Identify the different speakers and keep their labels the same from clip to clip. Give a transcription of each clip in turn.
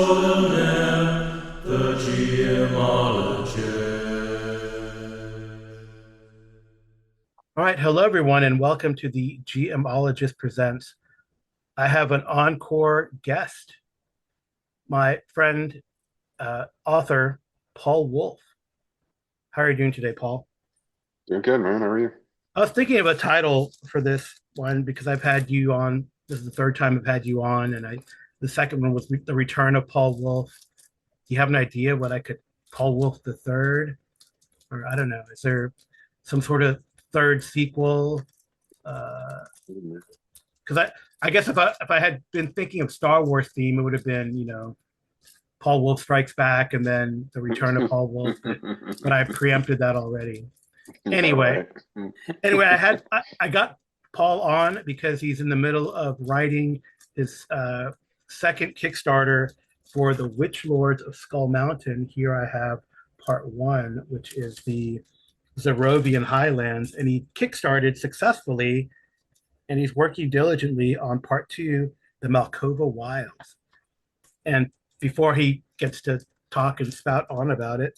Speaker 1: extraordinaire, the GMologist.
Speaker 2: All right, hello everyone, and welcome to the GMologist Presents. I have an encore guest, my friend, author Paul Wolfe. How are you doing today, Paul?
Speaker 3: Doing good, man. How are you?
Speaker 2: I was thinking of a title for this one because I've had you on. This is the third time I've had you on, and the second one was the return of Paul Wolfe. Do you have an idea what I could Paul Wolfe the third, or I don't know? Is there some sort of third sequel? Because I guess if I had been thinking of Star Wars theme, it would have been Paul Wolfe Strikes Back and then the Return of Paul Wolfe, but I preempted that already.
Speaker 3: Yeah,
Speaker 2: Anyway,
Speaker 3: right.
Speaker 2: I got Paul on because he's in the middle of writing his second Kickstarter for the Witch Lords of Skull Mountain. Here I have part one, which is the Zerovian Highlands, and he kickstarted successfully, and he's working diligently on part two, the Malkova Wilds. And before he gets to talk and spout on about it,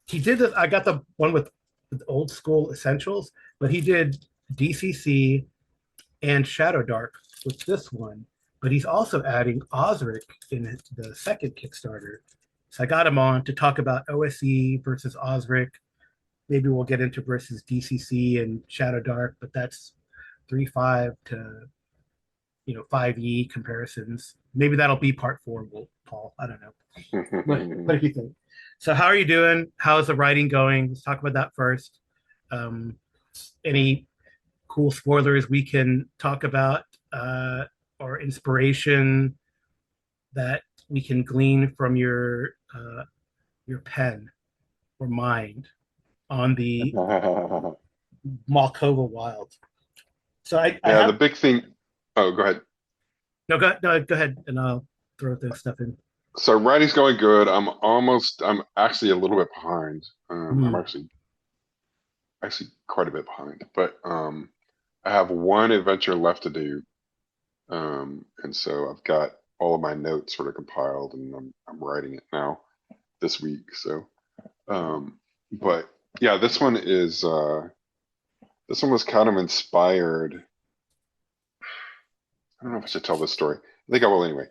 Speaker 2: he did this. I got the one with old school essentials, but he did DCC and Shadow Dark with this one. But he's also adding OSRIC in the second Kickstarter. So I got him on to talk about OSE versus OSRIC. Maybe we'll get into versus DCC and Shadow Dark, but that's 3.5 to 5e comparisons. Maybe that'll be part four, Paul. I don't know. What do you think? So how are you doing? How's the writing going? Let's talk about that first. Any cool spoilers we can talk about, or inspiration that we can glean from your pen or mind on the Malkova Wild. So I
Speaker 3: Yeah, the
Speaker 2: have
Speaker 3: big thing. Oh, go ahead.
Speaker 2: no, go ahead, and I'll throw this stuff in.
Speaker 3: So writing's going good. I'm actually a little bit behind. I'm
Speaker 2: Hmm.
Speaker 3: actually quite a bit behind, but I have one adventure left to do. And so I've got all of my notes sort of compiled, and I'm writing it now this week. So, but yeah, this one was kind of inspired. I don't know if I should tell this story. I think I will anyway.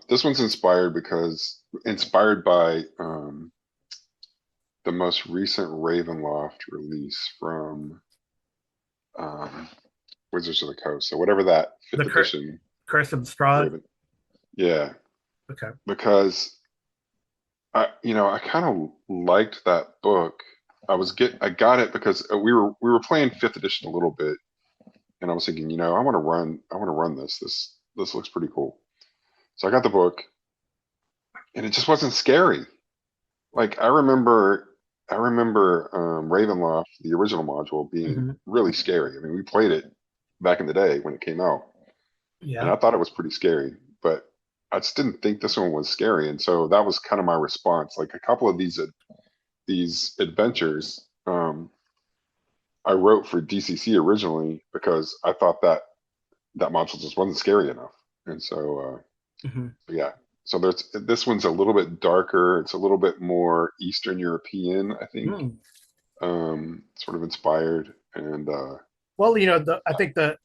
Speaker 3: This one's inspired by the most recent Ravenloft release from um, Wizards of the Coast. So whatever that
Speaker 2: The
Speaker 3: fifth edition
Speaker 2: Curse of Strahd.
Speaker 3: Raven, yeah,
Speaker 2: Okay.
Speaker 3: because I kind of liked that book. I got it because we were playing fifth edition a little bit, and I was thinking, I want to run this. This looks pretty cool. So I got the book, and it just wasn't scary. Like I remember Ravenloft, the original module, being
Speaker 2: Hmm.
Speaker 3: really scary. I mean, we played it back in the day when it came out, and
Speaker 2: Yeah.
Speaker 3: I thought it was pretty scary, but I just didn't think this one was scary. And so that was kind of my response. Like a couple of these adventures, I wrote for DCC originally because I thought that module just wasn't scary enough. And so,
Speaker 2: Hmm.
Speaker 3: yeah. So this one's a little bit darker. It's a little bit more Eastern European, I think,
Speaker 2: Mm.
Speaker 3: sort of inspired. And
Speaker 2: Well, I think the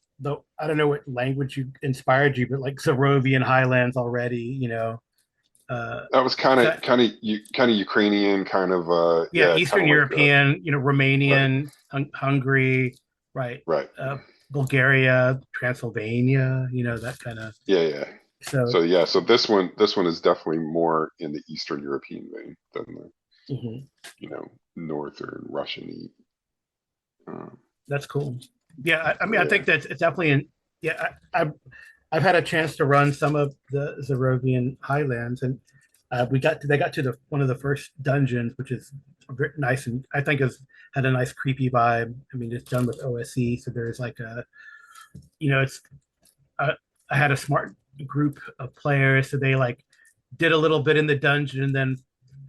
Speaker 2: I don't know what language you inspired you, but like Zerovian Highlands already, uh,
Speaker 3: that was kind
Speaker 2: is
Speaker 3: of
Speaker 2: that
Speaker 3: kind of kind of Ukrainian, kind of
Speaker 2: yeah,
Speaker 3: yeah, kind
Speaker 2: Eastern
Speaker 3: of like
Speaker 2: European,
Speaker 3: right,
Speaker 2: Romanian, Hungary, right,
Speaker 3: right,
Speaker 2: uh, Bulgaria, Transylvania, that kind of.
Speaker 3: yeah, yeah.
Speaker 2: So
Speaker 3: So yeah, so this one is definitely more in the Eastern European vein than the
Speaker 2: mhm,
Speaker 3: Northern Russian. Um,
Speaker 2: that's cool. Yeah, I mean, I
Speaker 3: yeah.
Speaker 2: think that it's definitely yeah. I've had a chance to run some of the Zerovian Highlands, and they got to the one of the first dungeons, which is very nice, and I think has had a nice creepy vibe. I mean, it's done with OSE, so there's like it's uh, I had a smart group of players, so they like did a little bit in the dungeon and then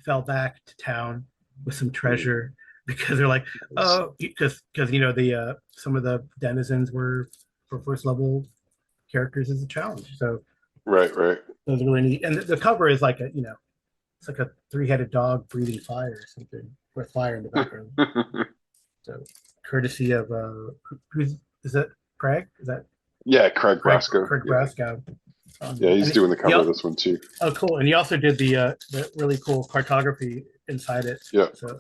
Speaker 2: fell back to town with some
Speaker 3: Mm,
Speaker 2: treasure because they're like,
Speaker 3: nice.
Speaker 2: oh, because the some of the denizens were for first level characters as a challenge. So
Speaker 3: Right, right.
Speaker 2: Those are really neat. And the cover is like it's like a three-headed dog breathing fire or something with fire in the background. So courtesy of who's is that Craig? Is that
Speaker 3: Yeah, Craig
Speaker 2: Craig
Speaker 3: Brasco.
Speaker 2: Craig
Speaker 3: Yeah.
Speaker 2: Brasco?
Speaker 3: Yeah, he's
Speaker 2: And
Speaker 3: doing the cover of this one too.
Speaker 2: oh, cool. And he also did the really cool cartography inside it.
Speaker 3: Yeah.
Speaker 2: So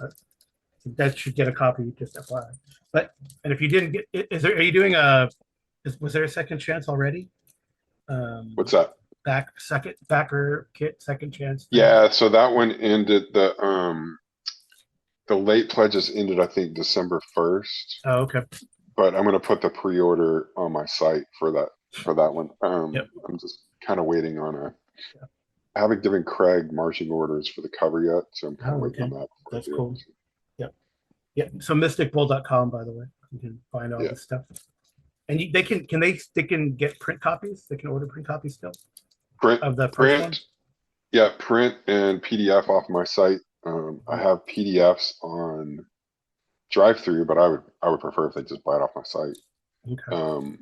Speaker 2: that should get a copy, just FYI. But and if you didn't get, is there? Are you doing a? Was there a second chance already?
Speaker 3: What's that?
Speaker 2: Backer kit second chance thing.
Speaker 3: Yeah, so that one ended the late pledges ended I think December 1st,
Speaker 2: Oh, okay.
Speaker 3: but I'm gonna put the pre-order on my site for that one.
Speaker 2: Yep.
Speaker 3: I'm just kind of waiting on I haven't given Craig marching orders for the cover yet, so I'm kind of
Speaker 2: Oh,
Speaker 3: waiting
Speaker 2: okay.
Speaker 3: on that.
Speaker 2: That's cool. Yep. Yep. So mysticbull.com, by the way, you can find all
Speaker 3: Yeah.
Speaker 2: this stuff. And they can get print copies. They can order print copies still
Speaker 3: Print,
Speaker 2: of the first one.
Speaker 3: print, yeah, print and PDF off my site. I have PDFs on drive-through, but I would prefer if they just buy it off my site.
Speaker 2: Okay.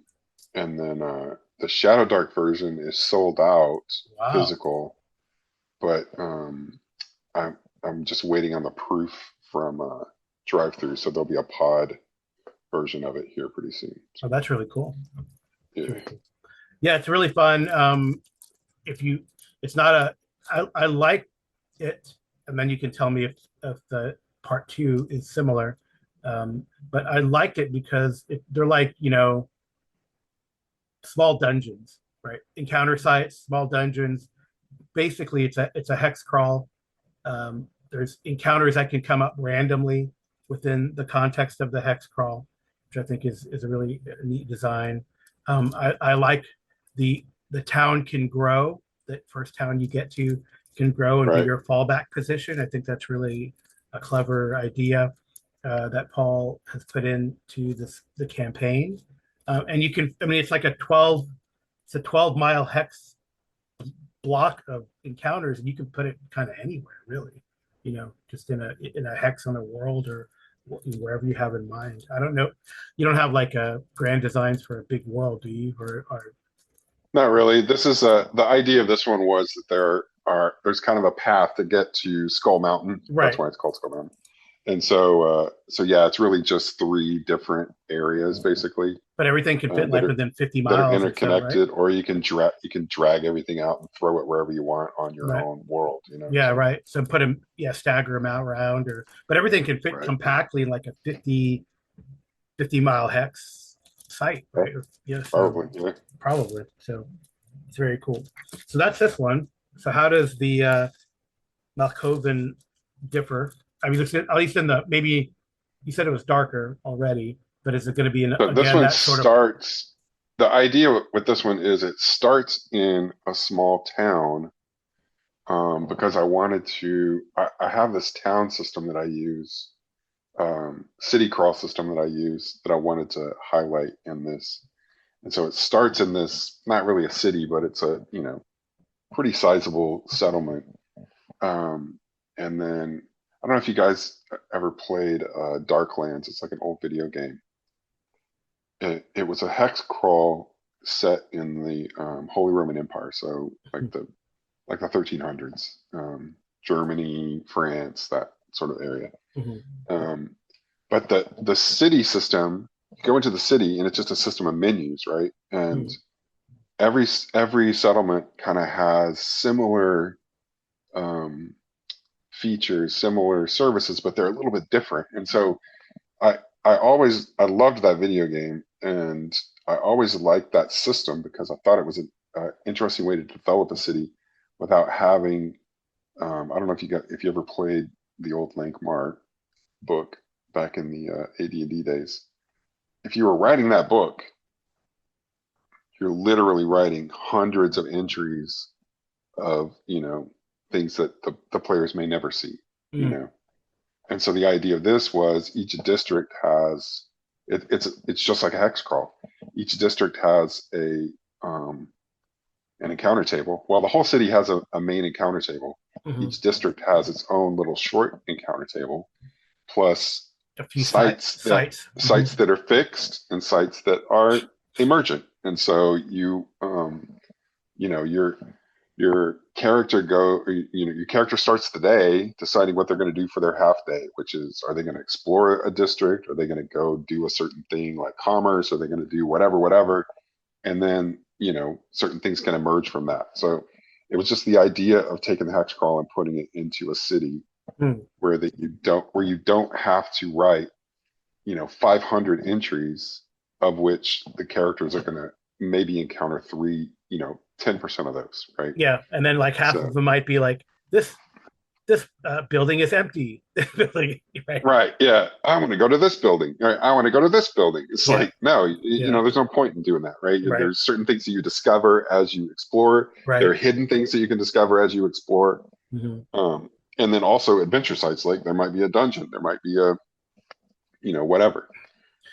Speaker 3: And then the Shadow Dark version is sold out
Speaker 2: Wow.
Speaker 3: physical, but I'm just waiting on the proof from drive-through, so there'll be a pod version of it here pretty soon.
Speaker 2: Oh, that's really cool.
Speaker 3: Yeah.
Speaker 2: Really cool. Yeah, it's really fun. It's not I like it, and then you can tell me if the part two is similar. But I liked it because they're like, small dungeons, right? Encounter sites, small dungeons. Basically, it's a hex crawl. There's encounters that can come up randomly within the context of the hex crawl, which I think is a really neat design. I like the town can grow. That first town you get to can grow and be
Speaker 3: Right.
Speaker 2: your fallback position. I think that's really a clever idea that Paul has put into the campaign. And you can, I mean, it's like a 12-mile hex block of encounters, and you can put it kind of anywhere, really. Just in a hex on a world or wherever you have in mind. I don't know. You don't have like grand designs for a big world, do you? Or
Speaker 3: Not really. This is the idea of this one was that there's kind of a path to get to Skull Mountain.
Speaker 2: Right.
Speaker 3: That's why it's called Skull Mountain. And so yeah, it's really just 3 different areas basically.
Speaker 2: But everything can fit like within 50 miles.
Speaker 3: That are interconnected, right? Or you can drag everything out and throw it wherever you want on your own world.
Speaker 2: Yeah, so. Right. So put them, stagger them out around, but everything can fit compactly in like a 50-mile hex site, right? Probably. So it's very cool. So that's this one. So how does the Malkovan differ? I mean, at least maybe you said it was darker already, but is it going to be
Speaker 3: this one starts? The idea with this one is it starts in a small town because I wanted to. I have this town system that I use, city crawl system that I use that I wanted to highlight in this. And so it starts in this, not really a city, but it's a pretty sizable settlement. And then I don't know if you guys ever played Darklands. It's like an old video game. It was a hex crawl set in the Holy Roman Empire, so like the 1300s, Germany, France, that sort of area.
Speaker 2: Mm-hmm.
Speaker 3: But the city system, you go into the city and it's just a system of menus, right? And every settlement kind of has similar features, similar services, but they're a little bit different. And so I loved that video game, and I always liked that system because I thought it was an interesting way to develop a city without having. I don't know if you ever played the old Lankmar book back in the AD&D days. If you were writing that book, you're literally writing hundreds of entries of things that the players may never see. And so the idea of this was each district has it's just like a hex crawl. Each district has an encounter table. Well, the whole city has a main encounter table. Each district has its own little short encounter table, plus
Speaker 2: a few
Speaker 3: sites that are fixed and sites that are emergent. And so you you know, your character your character starts the day deciding what they're going to do for their half day, which is, are they going to explore a district? Are they going to go do a certain thing like commerce? Are they going to do whatever? And then, certain things can emerge from that. So it was just the idea of taking the hex crawl and putting it into a city
Speaker 2: Hmm.
Speaker 3: where you don't have to write, 500 entries, of which the characters are going to maybe encounter three, 10% of those, right?
Speaker 2: Yeah, and then like half of
Speaker 3: So,
Speaker 2: them might be like this building is empty. Building, right?
Speaker 3: right, yeah, I want to go to this building. Right, I want to go to this building. It's
Speaker 2: Yeah,
Speaker 3: like, no,
Speaker 2: yeah,
Speaker 3: there's no point in doing that, right?
Speaker 2: right,
Speaker 3: There's certain things that you discover as you explore. There are
Speaker 2: right.
Speaker 3: hidden things that you can discover as you explore.
Speaker 2: Hmm.
Speaker 3: Um, and then also adventure sites, like there might be a dungeon, there might be a, whatever.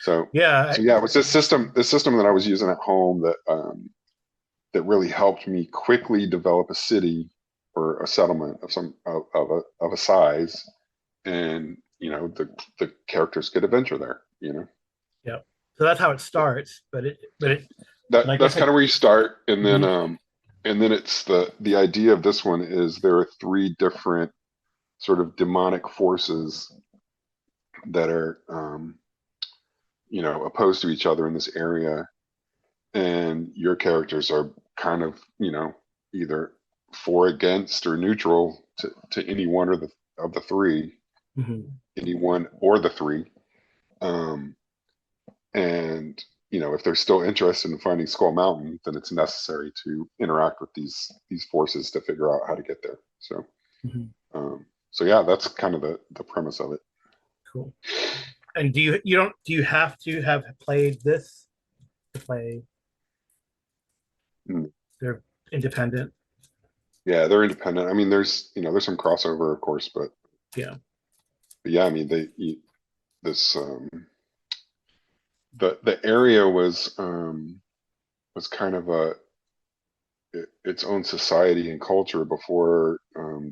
Speaker 3: So,
Speaker 2: Yeah,
Speaker 3: so yeah, it was this system that I was using at home that really helped me quickly develop a city or a settlement of a size, and the characters could adventure there.
Speaker 2: yeah. So that's how it starts, but I
Speaker 3: That's
Speaker 2: guess
Speaker 3: kind of where you start, and then
Speaker 2: mhm.
Speaker 3: it's the idea of this one is there are three different sort of demonic forces that are opposed to each other in this area, and your characters are kind of either for, against, or neutral to any one of the three,
Speaker 2: Mhm.
Speaker 3: any one or the three. um and if they're still interested in finding Skull Mountain, then it's necessary to interact with these forces to figure out how to get there. So
Speaker 2: Mhm.
Speaker 3: so yeah, that's kind of the premise of it.
Speaker 2: Cool. And do you have to have played this to play?
Speaker 3: Mm.
Speaker 2: They're independent.
Speaker 3: Yeah, they're independent. I mean, there's some crossover, of course,
Speaker 2: Yeah.
Speaker 3: but yeah, I mean, this the area was kind of its own society and culture before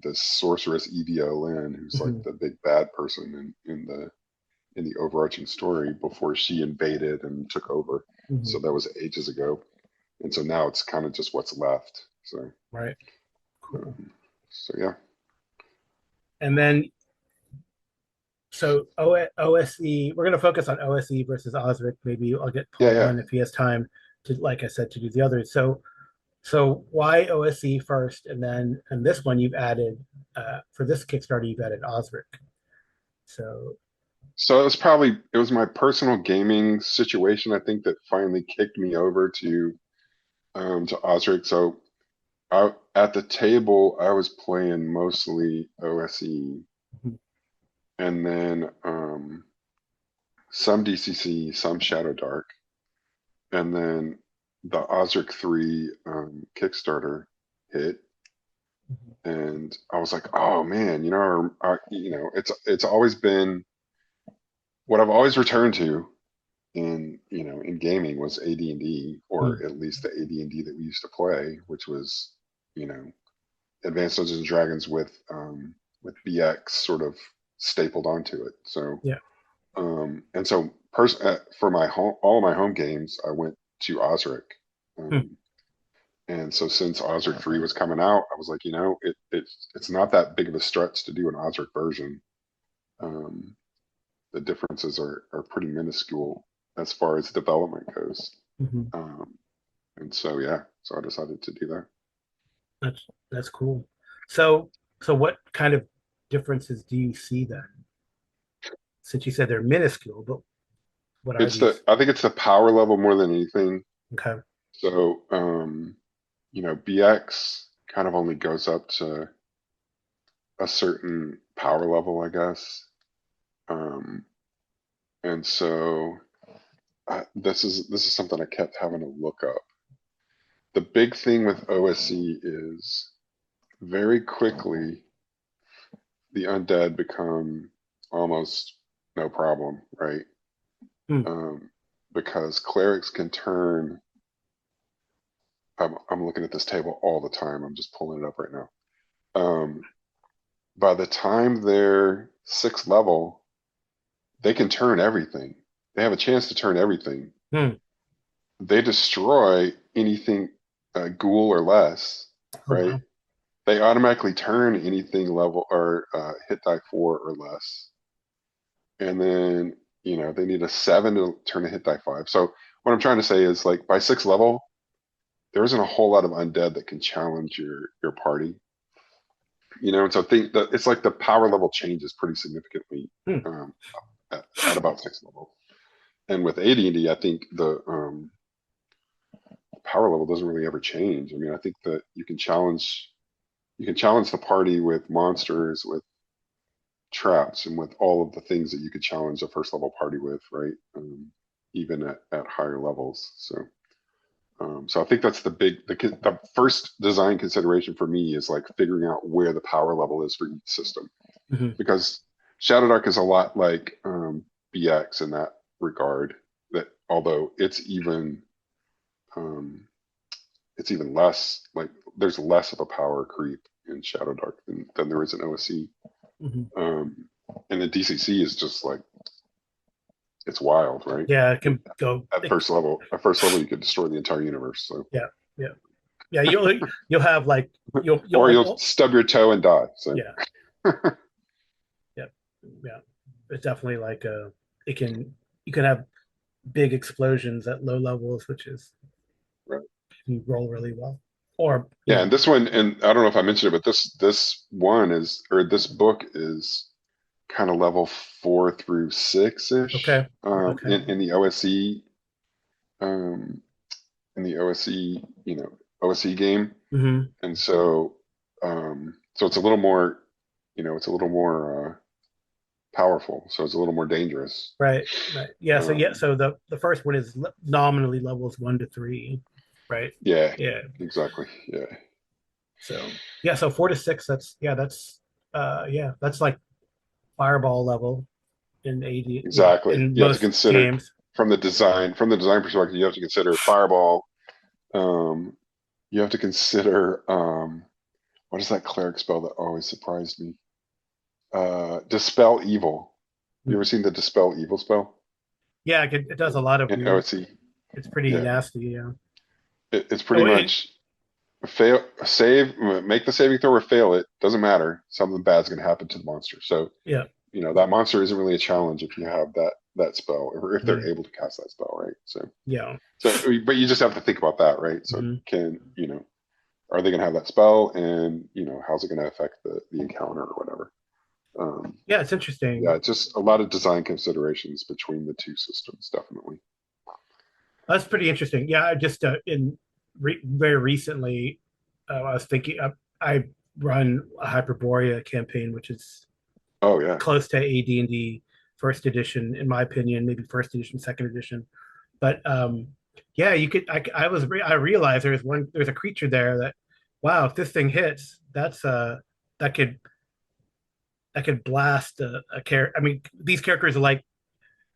Speaker 3: this sorceress Evia Lynn, who's like
Speaker 2: Mhm.
Speaker 3: the big bad person in the overarching story, before she invaded and took over. So
Speaker 2: Mhm.
Speaker 3: that was ages ago, and so now it's kind of just what's left. So
Speaker 2: Right. Cool.
Speaker 3: so yeah.
Speaker 2: And then so OSE, we're going to focus on OSE versus Osric. Maybe I'll get
Speaker 3: Yeah,
Speaker 2: Paul
Speaker 3: yeah.
Speaker 2: on if he has time to, like I said, to do the others. So why OSE first, and then and this one you've added for this Kickstarter you've added Osric. So
Speaker 3: So it was my personal gaming situation, I think, that finally kicked me over to Osric. So at the table, I was playing mostly OSE, and then some DCC, some Shadow Dark, and then the Osric 3 Kickstarter hit, and I was like, oh man, it's always been what I've always returned to in gaming was AD&D, or at least the AD&D that we used to play, which was you know Advanced Dungeons and Dragons with BX sort of stapled onto it. So
Speaker 2: yeah.
Speaker 3: and so for my home, all of my home games, I went to Osric.
Speaker 2: Hmm.
Speaker 3: Um, and so since Osric 3 was coming out, I was like, it's not that big of a stretch to do an Osric version. Um, the differences are pretty minuscule as far as development goes.
Speaker 2: Mhm.
Speaker 3: Um, and so yeah, so I decided to do that.
Speaker 2: That's cool. So so what kind of differences do you see then? Since you said they're minuscule, but what are these?
Speaker 3: I think it's the power level more than anything.
Speaker 2: Okay.
Speaker 3: So BX kind of only goes up to a certain power level, I guess. Um, and so this is something I kept having to look up. The big thing with OSE is very quickly the undead become almost no problem, right?
Speaker 2: Hmm.
Speaker 3: Um, because clerics can turn. I'm looking at this table all the time. I'm just pulling it up right now. By the time they're sixth level, they can turn everything. They have a chance to turn everything.
Speaker 2: Hmm.
Speaker 3: They destroy anything. ghoul or less,
Speaker 2: Oh
Speaker 3: right?
Speaker 2: wow.
Speaker 3: They automatically turn anything level or hit die 4 or less. And then, they need a 7 to turn a hit die 5. So what I'm trying to say is like by 6th level, there isn't a whole lot of undead that can challenge your party. And so think that it's like the power level changes pretty significantly
Speaker 2: Hmm.
Speaker 3: at about 6th level. And with AD&D, I think the power level doesn't really ever change. I mean, I think that you can challenge the party with monsters, with traps, and with all of the things that you could challenge a first level party with, right? Even at higher levels. So I think that's the first design consideration for me is like figuring out where the power level is for each system,
Speaker 2: Mhm.
Speaker 3: because Shadow Dark is a lot like BX in that regard. That although um, it's even less like there's less of a power creep in Shadow Dark than there is in OSE.
Speaker 2: Mhm.
Speaker 3: And the DCC is just like it's wild, right?
Speaker 2: Yeah, it can go.
Speaker 3: At first level, you could destroy the entire universe. So,
Speaker 2: Yeah, yeah, yeah. You'll have like
Speaker 3: or you'll
Speaker 2: you'll
Speaker 3: stub your toe and die. So,
Speaker 2: yeah, yeah, yeah. It's definitely like it can you can have big explosions at low levels, which is
Speaker 3: right.
Speaker 2: can roll really well. Or
Speaker 3: Yeah, and this one, and I don't know if I mentioned it, but this book is kind of level 4 through 6 ish
Speaker 2: okay, okay,
Speaker 3: in the OSE um, OSE game.
Speaker 2: hmm
Speaker 3: And so it's a little more, powerful. So it's a little more dangerous.
Speaker 2: right, right. Yeah,
Speaker 3: Um,
Speaker 2: so the first one is nominally levels 1 to 3, right?
Speaker 3: yeah,
Speaker 2: Yeah.
Speaker 3: exactly. Yeah,
Speaker 2: So yeah, so 4 to 6. That's like fireball level in AD,
Speaker 3: exactly.
Speaker 2: in
Speaker 3: You have to
Speaker 2: most
Speaker 3: consider
Speaker 2: games.
Speaker 3: from the design perspective, you have to consider fireball. Um, you have to consider what is that cleric spell that always surprised me? Dispel evil. You ever seen the dispel evil spell
Speaker 2: Yeah, it does a lot of
Speaker 3: in
Speaker 2: weird.
Speaker 3: OSE?
Speaker 2: It's pretty
Speaker 3: Yeah,
Speaker 2: nasty. Yeah.
Speaker 3: it's pretty
Speaker 2: Oh,
Speaker 3: much fail, save, make the saving throw or fail it. Doesn't matter. Something bad's going to happen to the monster. So
Speaker 2: yeah.
Speaker 3: that monster isn't really a challenge if you have that spell, or if they're
Speaker 2: Mhm.
Speaker 3: able to cast that spell, right?
Speaker 2: Yeah.
Speaker 3: But you just have to think about that, right? So
Speaker 2: hmm
Speaker 3: are they going to have that spell, and how's it going to affect the encounter or whatever?
Speaker 2: Yeah, it's
Speaker 3: Yeah,
Speaker 2: interesting.
Speaker 3: it's just a lot of design considerations between the two systems, definitely.
Speaker 2: That's pretty interesting. Yeah, I just very recently, I was thinking I run a Hyperborea campaign, which is
Speaker 3: Oh yeah,
Speaker 2: close to AD&D first edition, in my opinion, maybe first edition, second edition. But yeah, you could. I realized there's a creature there that, wow, if this thing hits, that could blast a character. I mean, these characters are like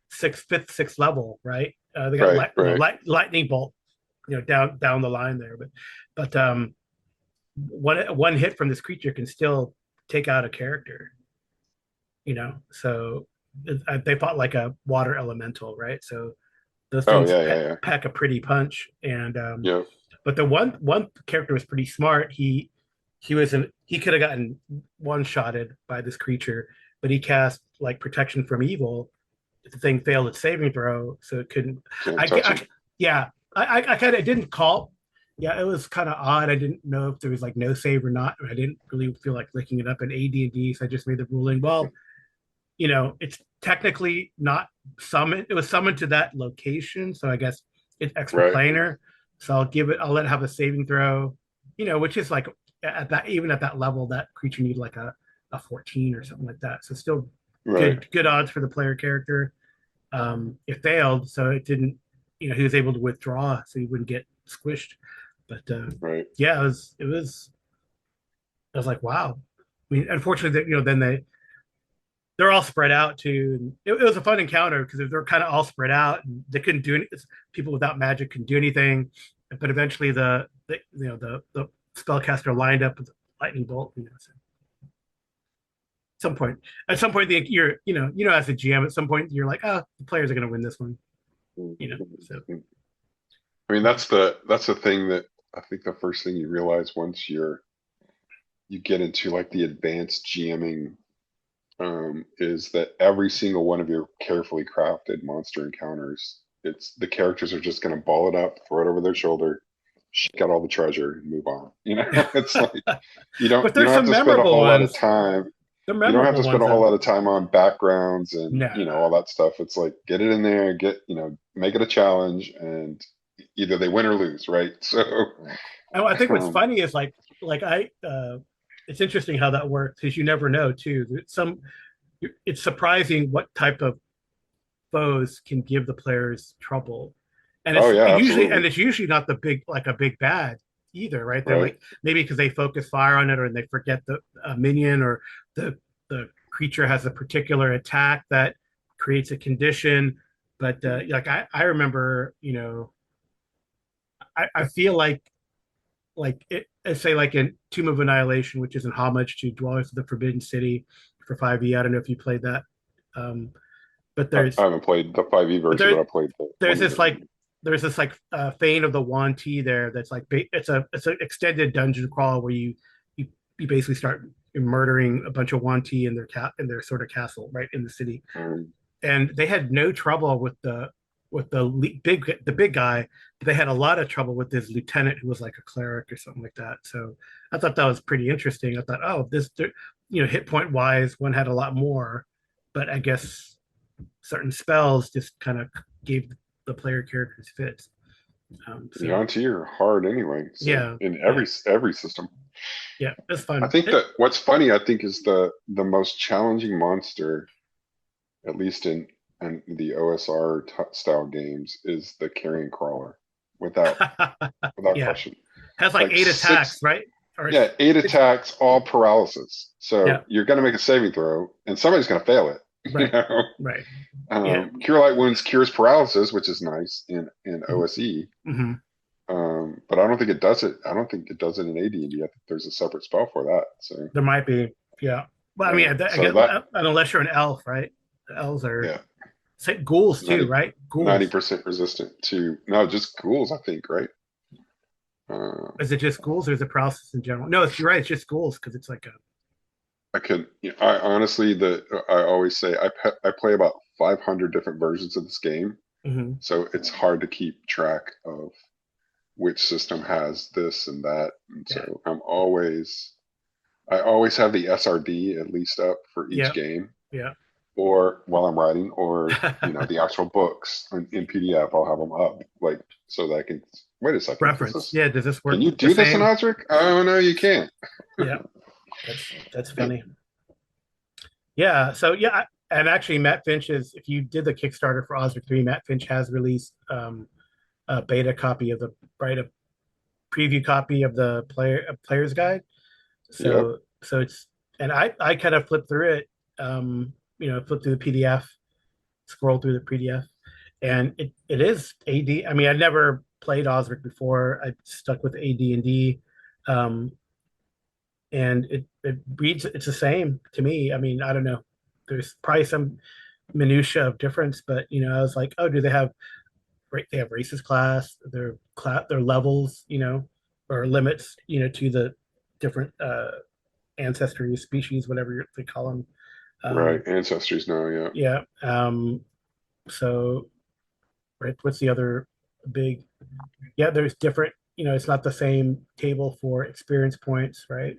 Speaker 2: fifth, sixth level, right? They got
Speaker 3: right, right.
Speaker 2: lightning bolt, down the line there. But one hit from this creature can still take out a character, So they fought like a water elemental, right? So those
Speaker 3: Oh
Speaker 2: things
Speaker 3: yeah, yeah, yeah.
Speaker 2: pack a pretty punch, and
Speaker 3: Yep.
Speaker 2: but the one character was pretty smart. He could have gotten one shotted by this creature, but he cast like protection from evil. The thing failed its saving throw, so it couldn't.
Speaker 3: Can't touch
Speaker 2: I
Speaker 3: him.
Speaker 2: yeah, I kind of didn't call. Yeah, it was kind of odd. I didn't know if there was like no save or not. I didn't really feel like looking it up in AD&D, so I just made the ruling. Well, it's technically not summoned. It was summoned to that location, so I guess it's
Speaker 3: Right,
Speaker 2: extraplanar. So I'll let it have a saving throw, which is like even at that level, that creature need like a 14 or something like that. So still
Speaker 3: right,
Speaker 2: good odds for the player character. It failed, so it didn't. He was able to withdraw, so he wouldn't get squished. But
Speaker 3: right.
Speaker 2: yeah, it was. I was like, wow. I mean, unfortunately, that then they're all spread out too. And it was a fun encounter because they're kind of all spread out and they couldn't do any. People without magic couldn't do anything. But eventually, the spellcaster lined up with a lightning bolt. So at some point, as a GM, at some point you're like, oh, the players are going to win this one. So
Speaker 3: I mean, that's the thing that I think the first thing you realize once you get into like the advanced GMing, is that every single one of your carefully crafted monster encounters, it's the characters are just gonna ball it up, throw it over their shoulder, shake out all the treasure and move on. It's like
Speaker 2: But
Speaker 3: you
Speaker 2: there's
Speaker 3: don't have
Speaker 2: some
Speaker 3: to spend a
Speaker 2: memorable
Speaker 3: whole lot of
Speaker 2: ones.
Speaker 3: time.
Speaker 2: The
Speaker 3: You don't have
Speaker 2: memorable
Speaker 3: to spend
Speaker 2: ones
Speaker 3: a whole
Speaker 2: though.
Speaker 3: lot of time on backgrounds and,
Speaker 2: No.
Speaker 3: all that stuff. It's like, get it in there, make it a challenge, and either they win or lose, right? So,
Speaker 2: And I think what's
Speaker 3: um,
Speaker 2: funny is it's interesting how that works because you never know too. It's surprising what type of foes can give the players trouble, and
Speaker 3: oh yeah, absolutely.
Speaker 2: it's usually not the big like a big bad either, right? They're
Speaker 3: Right.
Speaker 2: like maybe because they focus fire on it or they forget the minion or the creature has a particular attack that creates a condition. But like I remember, I feel like it, say like in Tomb of Annihilation, which is in homage to Dwellers of the Forbidden City for 5e. I don't know if you played that, um, but
Speaker 3: I haven't played the 5e
Speaker 2: but
Speaker 3: version,
Speaker 2: there
Speaker 3: but I played the
Speaker 2: there's
Speaker 3: 1e
Speaker 2: this
Speaker 3: version.
Speaker 2: like Fane of the Yuan-ti there that's like it's an extended dungeon crawl where you, you basically start murdering a bunch of Yuan-ti in their sort of castle right in the city, and they had no trouble with the big guy. But they had a lot of trouble with his lieutenant, who was like a cleric or something like that. So I thought that was pretty interesting. I thought, oh, hit point wise, one had a lot more, but I guess certain spells just kind of gave the player characters fits.
Speaker 3: The
Speaker 2: So
Speaker 3: Onti are hard anyway. So
Speaker 2: yeah,
Speaker 3: in
Speaker 2: yeah,
Speaker 3: every system,
Speaker 2: yeah, it's
Speaker 3: I
Speaker 2: fun.
Speaker 3: think that what's funny, I think, is the most challenging monster, at least in the OSR style games, is the carrion crawler, without
Speaker 2: Yeah,
Speaker 3: question.
Speaker 2: has like
Speaker 3: Like
Speaker 2: 8 attacks,
Speaker 3: six,
Speaker 2: right? Or
Speaker 3: yeah, eight
Speaker 2: it's
Speaker 3: attacks, all paralysis.
Speaker 2: yeah,
Speaker 3: So you're gonna make a saving throw, and somebody's gonna fail it. You
Speaker 2: right,
Speaker 3: know,
Speaker 2: right, yeah.
Speaker 3: Cure Light Wounds cures paralysis, which is nice in
Speaker 2: Mm-hmm.
Speaker 3: OSE.
Speaker 2: Mm-hmm.
Speaker 3: But I don't think it does it. I don't think it does it in AD&D. I think there's a separate spell for that. So
Speaker 2: There might be, yeah. But I
Speaker 3: yeah,
Speaker 2: mean, I
Speaker 3: so
Speaker 2: guess
Speaker 3: that
Speaker 2: unless you're an elf, right? The elves are
Speaker 3: yeah,
Speaker 2: say ghouls too,
Speaker 3: 90
Speaker 2: right?
Speaker 3: ninety
Speaker 2: Ghouls.
Speaker 3: percent resistant to no, just ghouls. I think right. Uh,
Speaker 2: Is it just ghouls or is it paralysis in general? No, you're right. It's just ghouls because it's like a
Speaker 3: I could. I honestly, I always say I play about 500 different versions of this game,
Speaker 2: mm-hmm.
Speaker 3: so it's hard to keep track of which system has this and that. And
Speaker 2: Yeah,
Speaker 3: so I always have the SRD at least up for each
Speaker 2: yeah,
Speaker 3: game,
Speaker 2: yeah.
Speaker 3: or while I'm writing, or the actual books in PDF. I'll have them up, like so that I can wait a second.
Speaker 2: Reference. Yeah, does this
Speaker 3: Can
Speaker 2: work
Speaker 3: you
Speaker 2: the
Speaker 3: do this in
Speaker 2: same?
Speaker 3: OSRIC? Oh no, you can't.
Speaker 2: Yeah, that's funny. Yeah, so yeah, and actually, Matt Finch is. If you did the Kickstarter for Osric 3, Matt Finch has released a beta copy of a preview copy of the player's guide.
Speaker 3: Yep.
Speaker 2: So it's and I kind of flipped through it, flip through the PDF, scroll through the PDF, and it is AD. I mean, I'd never played Osric before. I stuck with AD&D, um, and it reads it's the same to me. I mean, I don't know. There's probably some minutia of difference, but I was like, oh, do they have right? They have races class, their levels, or limits, to the different ancestry species, whatever they call them.
Speaker 3: Right.
Speaker 2: Um,
Speaker 3: Ancestries now. Yeah.
Speaker 2: yeah. So, right. What's the other big? Yeah, there's different. It's not the same table for experience points, right?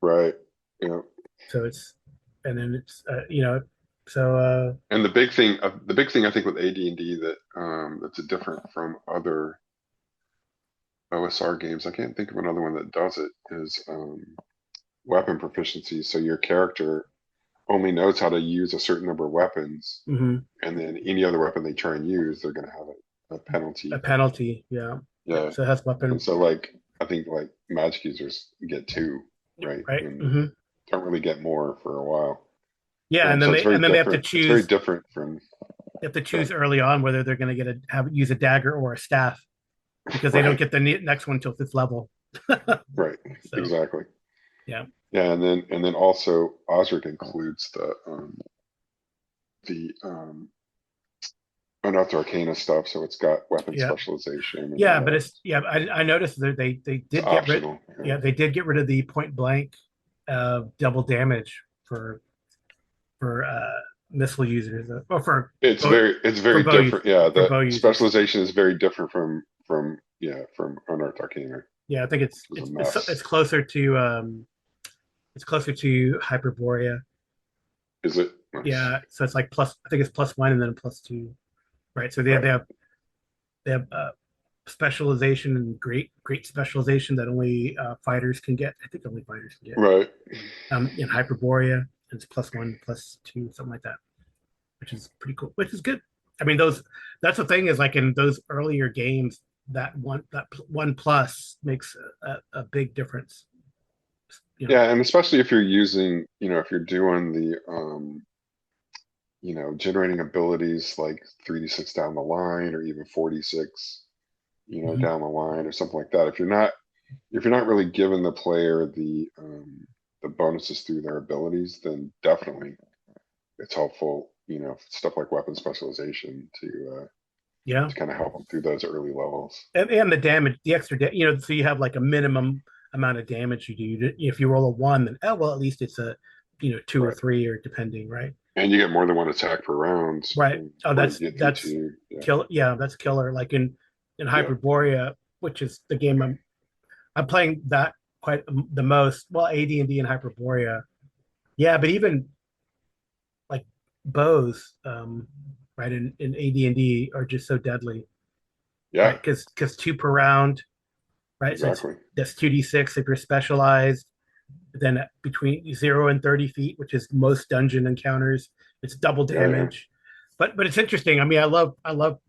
Speaker 3: Right. Yeah.
Speaker 2: So it's, and then it's, so
Speaker 3: And the big thing I think with AD&D that that's different from other OSR games. I can't think of another one that does it. Is weapon proficiency. So your character only knows how to use a certain number of weapons,
Speaker 2: mhm,
Speaker 3: and then any other weapon they try and use, they're going to have a
Speaker 2: a
Speaker 3: penalty.
Speaker 2: penalty. Yeah. Yeah.
Speaker 3: Yeah.
Speaker 2: So it has
Speaker 3: And
Speaker 2: weapon,
Speaker 3: so like I think like magic users get two, right?
Speaker 2: right?
Speaker 3: And
Speaker 2: Hmm.
Speaker 3: don't really get more for a while.
Speaker 2: Yeah, and then
Speaker 3: So it's very
Speaker 2: they have to
Speaker 3: different. It's very
Speaker 2: choose.
Speaker 3: different from
Speaker 2: They have to choose early on whether they're going to use a dagger or a staff because they don't
Speaker 3: right,
Speaker 2: get the next one until fifth level.
Speaker 3: right,
Speaker 2: So
Speaker 3: exactly.
Speaker 2: yeah.
Speaker 3: Yeah, and then also Osric includes the Unearthed Arcana stuff, so it's got weapon
Speaker 2: Yeah,
Speaker 3: specialization and all
Speaker 2: yeah, but
Speaker 3: that.
Speaker 2: it's yeah. I noticed that they
Speaker 3: It's
Speaker 2: did get rid.
Speaker 3: optional. Yeah.
Speaker 2: Yeah, they did get rid of the point blank double damage for missile users, or
Speaker 3: It's
Speaker 2: for
Speaker 3: very
Speaker 2: bow use
Speaker 3: different. Yeah,
Speaker 2: for
Speaker 3: the
Speaker 2: bow users.
Speaker 3: specialization is very different from yeah, from Unearthed Arcana. It
Speaker 2: Yeah, I think
Speaker 3: was a
Speaker 2: it's
Speaker 3: mess.
Speaker 2: closer to Hyperborea.
Speaker 3: Is it? Nice.
Speaker 2: Yeah, so it's like plus. I think it's +1 and then +2. Right. So
Speaker 3: Right.
Speaker 2: they have specialization and great specialization that only fighters can get. I think only fighters can get.
Speaker 3: Right.
Speaker 2: In Hyperborea, it's +1, +2, something like that, which is pretty cool. Which is good. I mean, those that's the thing is like in those earlier games, that one plus makes a big difference. You know.
Speaker 3: Yeah, and especially if you're using, if you're doing the generating abilities like 3d6 down the line or even 46,
Speaker 2: Mhm.
Speaker 3: down the line or something like that. If you're not really giving the player the bonuses through their abilities, then definitely it's helpful, stuff like weapon specialization
Speaker 2: Yeah,
Speaker 3: to kind of help them through those early levels.
Speaker 2: and the damage, the extra, so you have like a minimum amount of damage you do. If you roll a 1, then well, at least it's a 2 or
Speaker 3: Right.
Speaker 2: 3 or depending, right?
Speaker 3: And you get more than one attack per round,
Speaker 2: Right. Oh,
Speaker 3: or you get through
Speaker 2: that's
Speaker 3: two. Yeah.
Speaker 2: kill. Yeah, that's killer. Like in
Speaker 3: Yeah.
Speaker 2: Hyperborea, which is the game I'm playing that quite the most. Well, AD&D and Hyperborea. Yeah, but even like bows, right in AD&D are just so deadly,
Speaker 3: Yeah,
Speaker 2: right? Because 2 per round, right? So
Speaker 3: exactly.
Speaker 2: that's 2d6 if you're specialized. Then between 0 and 30 feet, which is most dungeon encounters, it's double
Speaker 3: Yeah, yeah.
Speaker 2: damage. But it's interesting. I mean, I love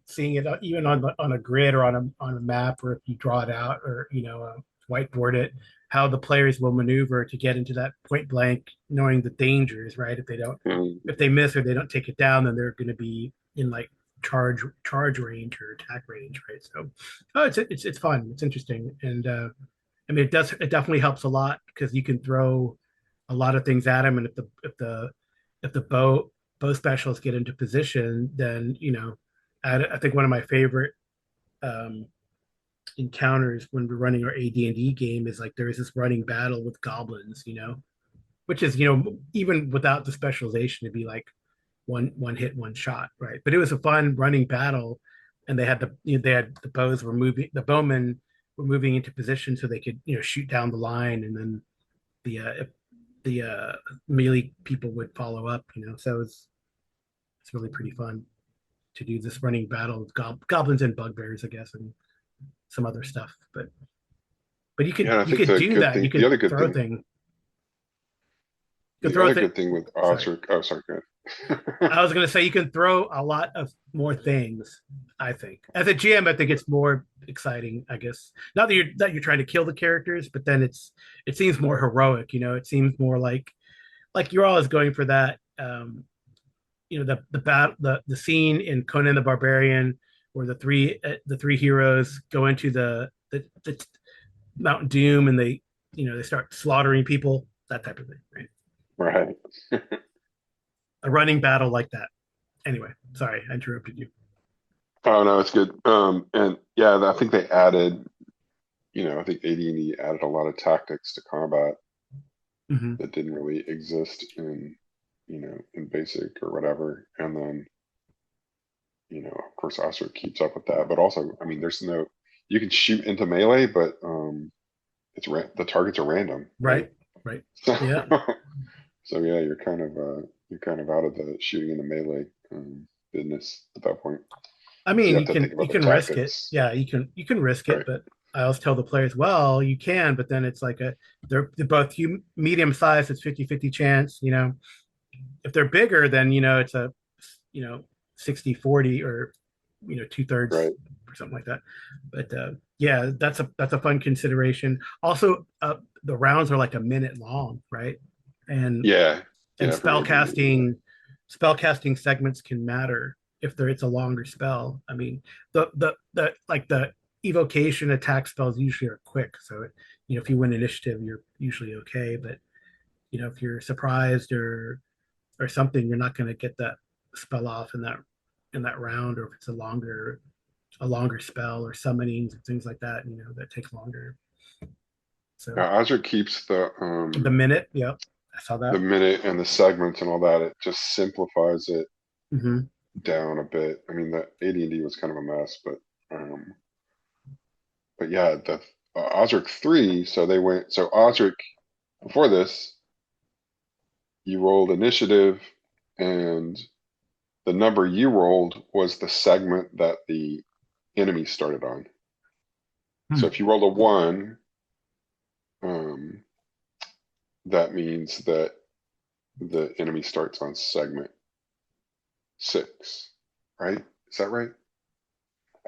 Speaker 2: seeing it even on a grid or on a map, or if you draw it out or whiteboard it, how the players will maneuver to get into that point blank, knowing the dangers. Right,
Speaker 3: Mm.
Speaker 2: if they miss or they don't take it down, then they're going to be in like charge range or attack range. Right. So, oh, it's fun. It's interesting, and I mean, it definitely helps a lot because you can throw a lot of things at him, and if the bow specialists get into position, then I think one of my favorite um, encounters when we're running our AD&D game is like there is this running battle with goblins, which is even without the specialization, it'd be like one hit, one shot, right? But it was a fun running battle, and they had the bows were moving, the bowmen were moving into position so they could shoot down the line, and then the melee people would follow up, So it's really pretty fun to do this running battle with goblins and bugbears, I guess, and some other stuff. But you
Speaker 3: Yeah,
Speaker 2: could
Speaker 3: and I
Speaker 2: you
Speaker 3: think
Speaker 2: could
Speaker 3: the
Speaker 2: do
Speaker 3: good
Speaker 2: that. You
Speaker 3: thing, the
Speaker 2: could
Speaker 3: other good
Speaker 2: throw
Speaker 3: thing,
Speaker 2: thing. You could
Speaker 3: the
Speaker 2: throw
Speaker 3: other
Speaker 2: thing.
Speaker 3: good thing with
Speaker 2: Sorry.
Speaker 3: OSRIC, oh, sorry, go
Speaker 2: I
Speaker 3: ahead.
Speaker 2: was going to say you can throw a lot of more things. I think as a GM, I think it's more exciting. I guess not that you're trying to kill the characters, but then it seems more heroic. It seems more like you're always going for that. The scene in Conan the Barbarian where the three heroes go into the Mount Doom and they start slaughtering people, that type of thing, right?
Speaker 3: Right.
Speaker 2: A running battle like that. Anyway, sorry, I interrupted you.
Speaker 3: Oh no, it's good. And yeah, I think they added, I think AD&D added a lot of tactics to combat
Speaker 2: Hmm.
Speaker 3: that didn't really exist in basic or whatever. And then, of course, OSRIC keeps up with that. But also, I mean, you can shoot into melee, but the targets are random, right?
Speaker 2: Right, right.
Speaker 3: So,
Speaker 2: Yeah.
Speaker 3: so yeah, you're kind of out of the shooting in the melee business at that point.
Speaker 2: I
Speaker 3: So you
Speaker 2: mean,
Speaker 3: have to think
Speaker 2: you
Speaker 3: about the
Speaker 2: can risk it.
Speaker 3: tactics,
Speaker 2: Yeah, you can risk it,
Speaker 3: right?
Speaker 2: but I always tell the players, well, you can, but then it's like they're both medium size, it's 50-50 chance. If they're bigger, then it's a you know 60-40 or two-thirds
Speaker 3: Right.
Speaker 2: or something like that. But yeah, that's a fun consideration. Also, the rounds are like a minute long, right? And
Speaker 3: Yeah.
Speaker 2: and
Speaker 3: Yeah. For AD&D. Yeah.
Speaker 2: spell casting segments can matter if it's a longer spell. I mean, the evocation attack spells usually are quick, so if you win initiative, you're usually okay. But if you're surprised or something, you're not going to get that spell off in that round, or if it's a longer spell or summonings and things like that, that take longer. So
Speaker 3: Osric keeps
Speaker 2: the minute, yep, I saw
Speaker 3: the
Speaker 2: that.
Speaker 3: minute and the segments and all that. It just simplifies it
Speaker 2: Hmm.
Speaker 3: down a bit. I mean, the AD&D was kind of a mess, um, but yeah, the Osric 3. So they went. So Osric before this, you rolled initiative, and the number you rolled was the segment that the enemy started on. So
Speaker 2: Hmm.
Speaker 3: if you rolled a 1, um, that means that the enemy starts on segment 6, right? Is that right?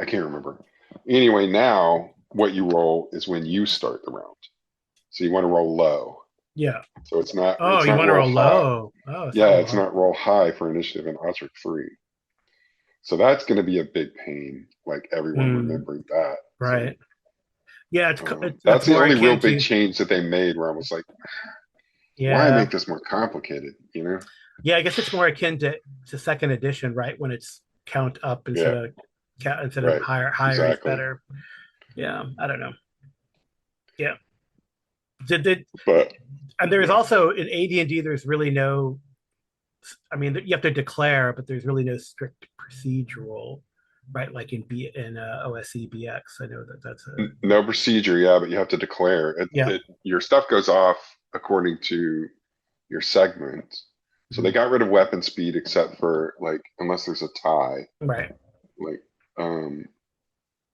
Speaker 3: I can't remember. Anyway, now what you roll is when you start the round. So you want to roll low.
Speaker 2: Yeah.
Speaker 3: So it's not
Speaker 2: Oh,
Speaker 3: it's
Speaker 2: you
Speaker 3: not
Speaker 2: want to
Speaker 3: roll
Speaker 2: roll
Speaker 3: high.
Speaker 2: low? Oh, it's not
Speaker 3: Yeah,
Speaker 2: roll
Speaker 3: it's
Speaker 2: high.
Speaker 3: not roll high for initiative in Osric 3. So that's going to be a big pain, like everyone
Speaker 2: Mm,
Speaker 3: remembering that. So
Speaker 2: right. Yeah, that's
Speaker 3: that's the
Speaker 2: more
Speaker 3: only real
Speaker 2: akin
Speaker 3: big
Speaker 2: to.
Speaker 3: change that they made where I was like, why
Speaker 2: Yeah.
Speaker 3: make this more complicated? You know?
Speaker 2: Yeah, I guess it's more akin to second edition, right? When it's count up instead
Speaker 3: Yeah,
Speaker 2: of count instead of
Speaker 3: right.
Speaker 2: higher is
Speaker 3: Exactly.
Speaker 2: better. Yeah, I don't know. Yeah. Did
Speaker 3: But
Speaker 2: and there's
Speaker 3: yeah.
Speaker 2: also in AD&D there's really no, I mean, you have to declare, but there's really no strict procedural, right? Like in OSE BX. I know that's a.
Speaker 3: No procedure, yeah, but you have to declare it.
Speaker 2: Yeah.
Speaker 3: Your stuff goes off according to your segment. So they
Speaker 2: Mhm.
Speaker 3: got rid of weapon speed except for like unless there's a tie,
Speaker 2: Right.
Speaker 3: like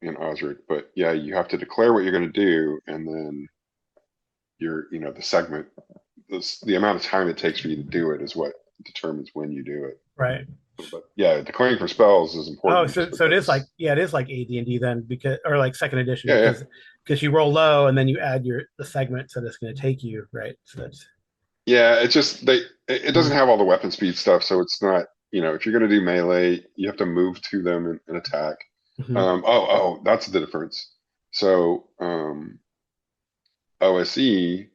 Speaker 3: in Osric. But yeah, you have to declare what you're going to do, and then the segment, the amount of time it takes for you to do it is what determines when you do it.
Speaker 2: Right.
Speaker 3: But yeah, declaring for spells is
Speaker 2: Oh,
Speaker 3: important
Speaker 2: so
Speaker 3: just
Speaker 2: so it is like,
Speaker 3: because.
Speaker 2: yeah, it is like AD&D then, because, or like second edition,
Speaker 3: Yeah, yeah,
Speaker 2: because you roll low and then you add the segments that it's going to take you, right? So that's.
Speaker 3: yeah. It's just it doesn't
Speaker 2: Mhm.
Speaker 3: have all the weapon speed stuff, so it's not. If you're going to do melee, you have to move to them and attack.
Speaker 2: Mhm.
Speaker 3: That's the difference. So OSE,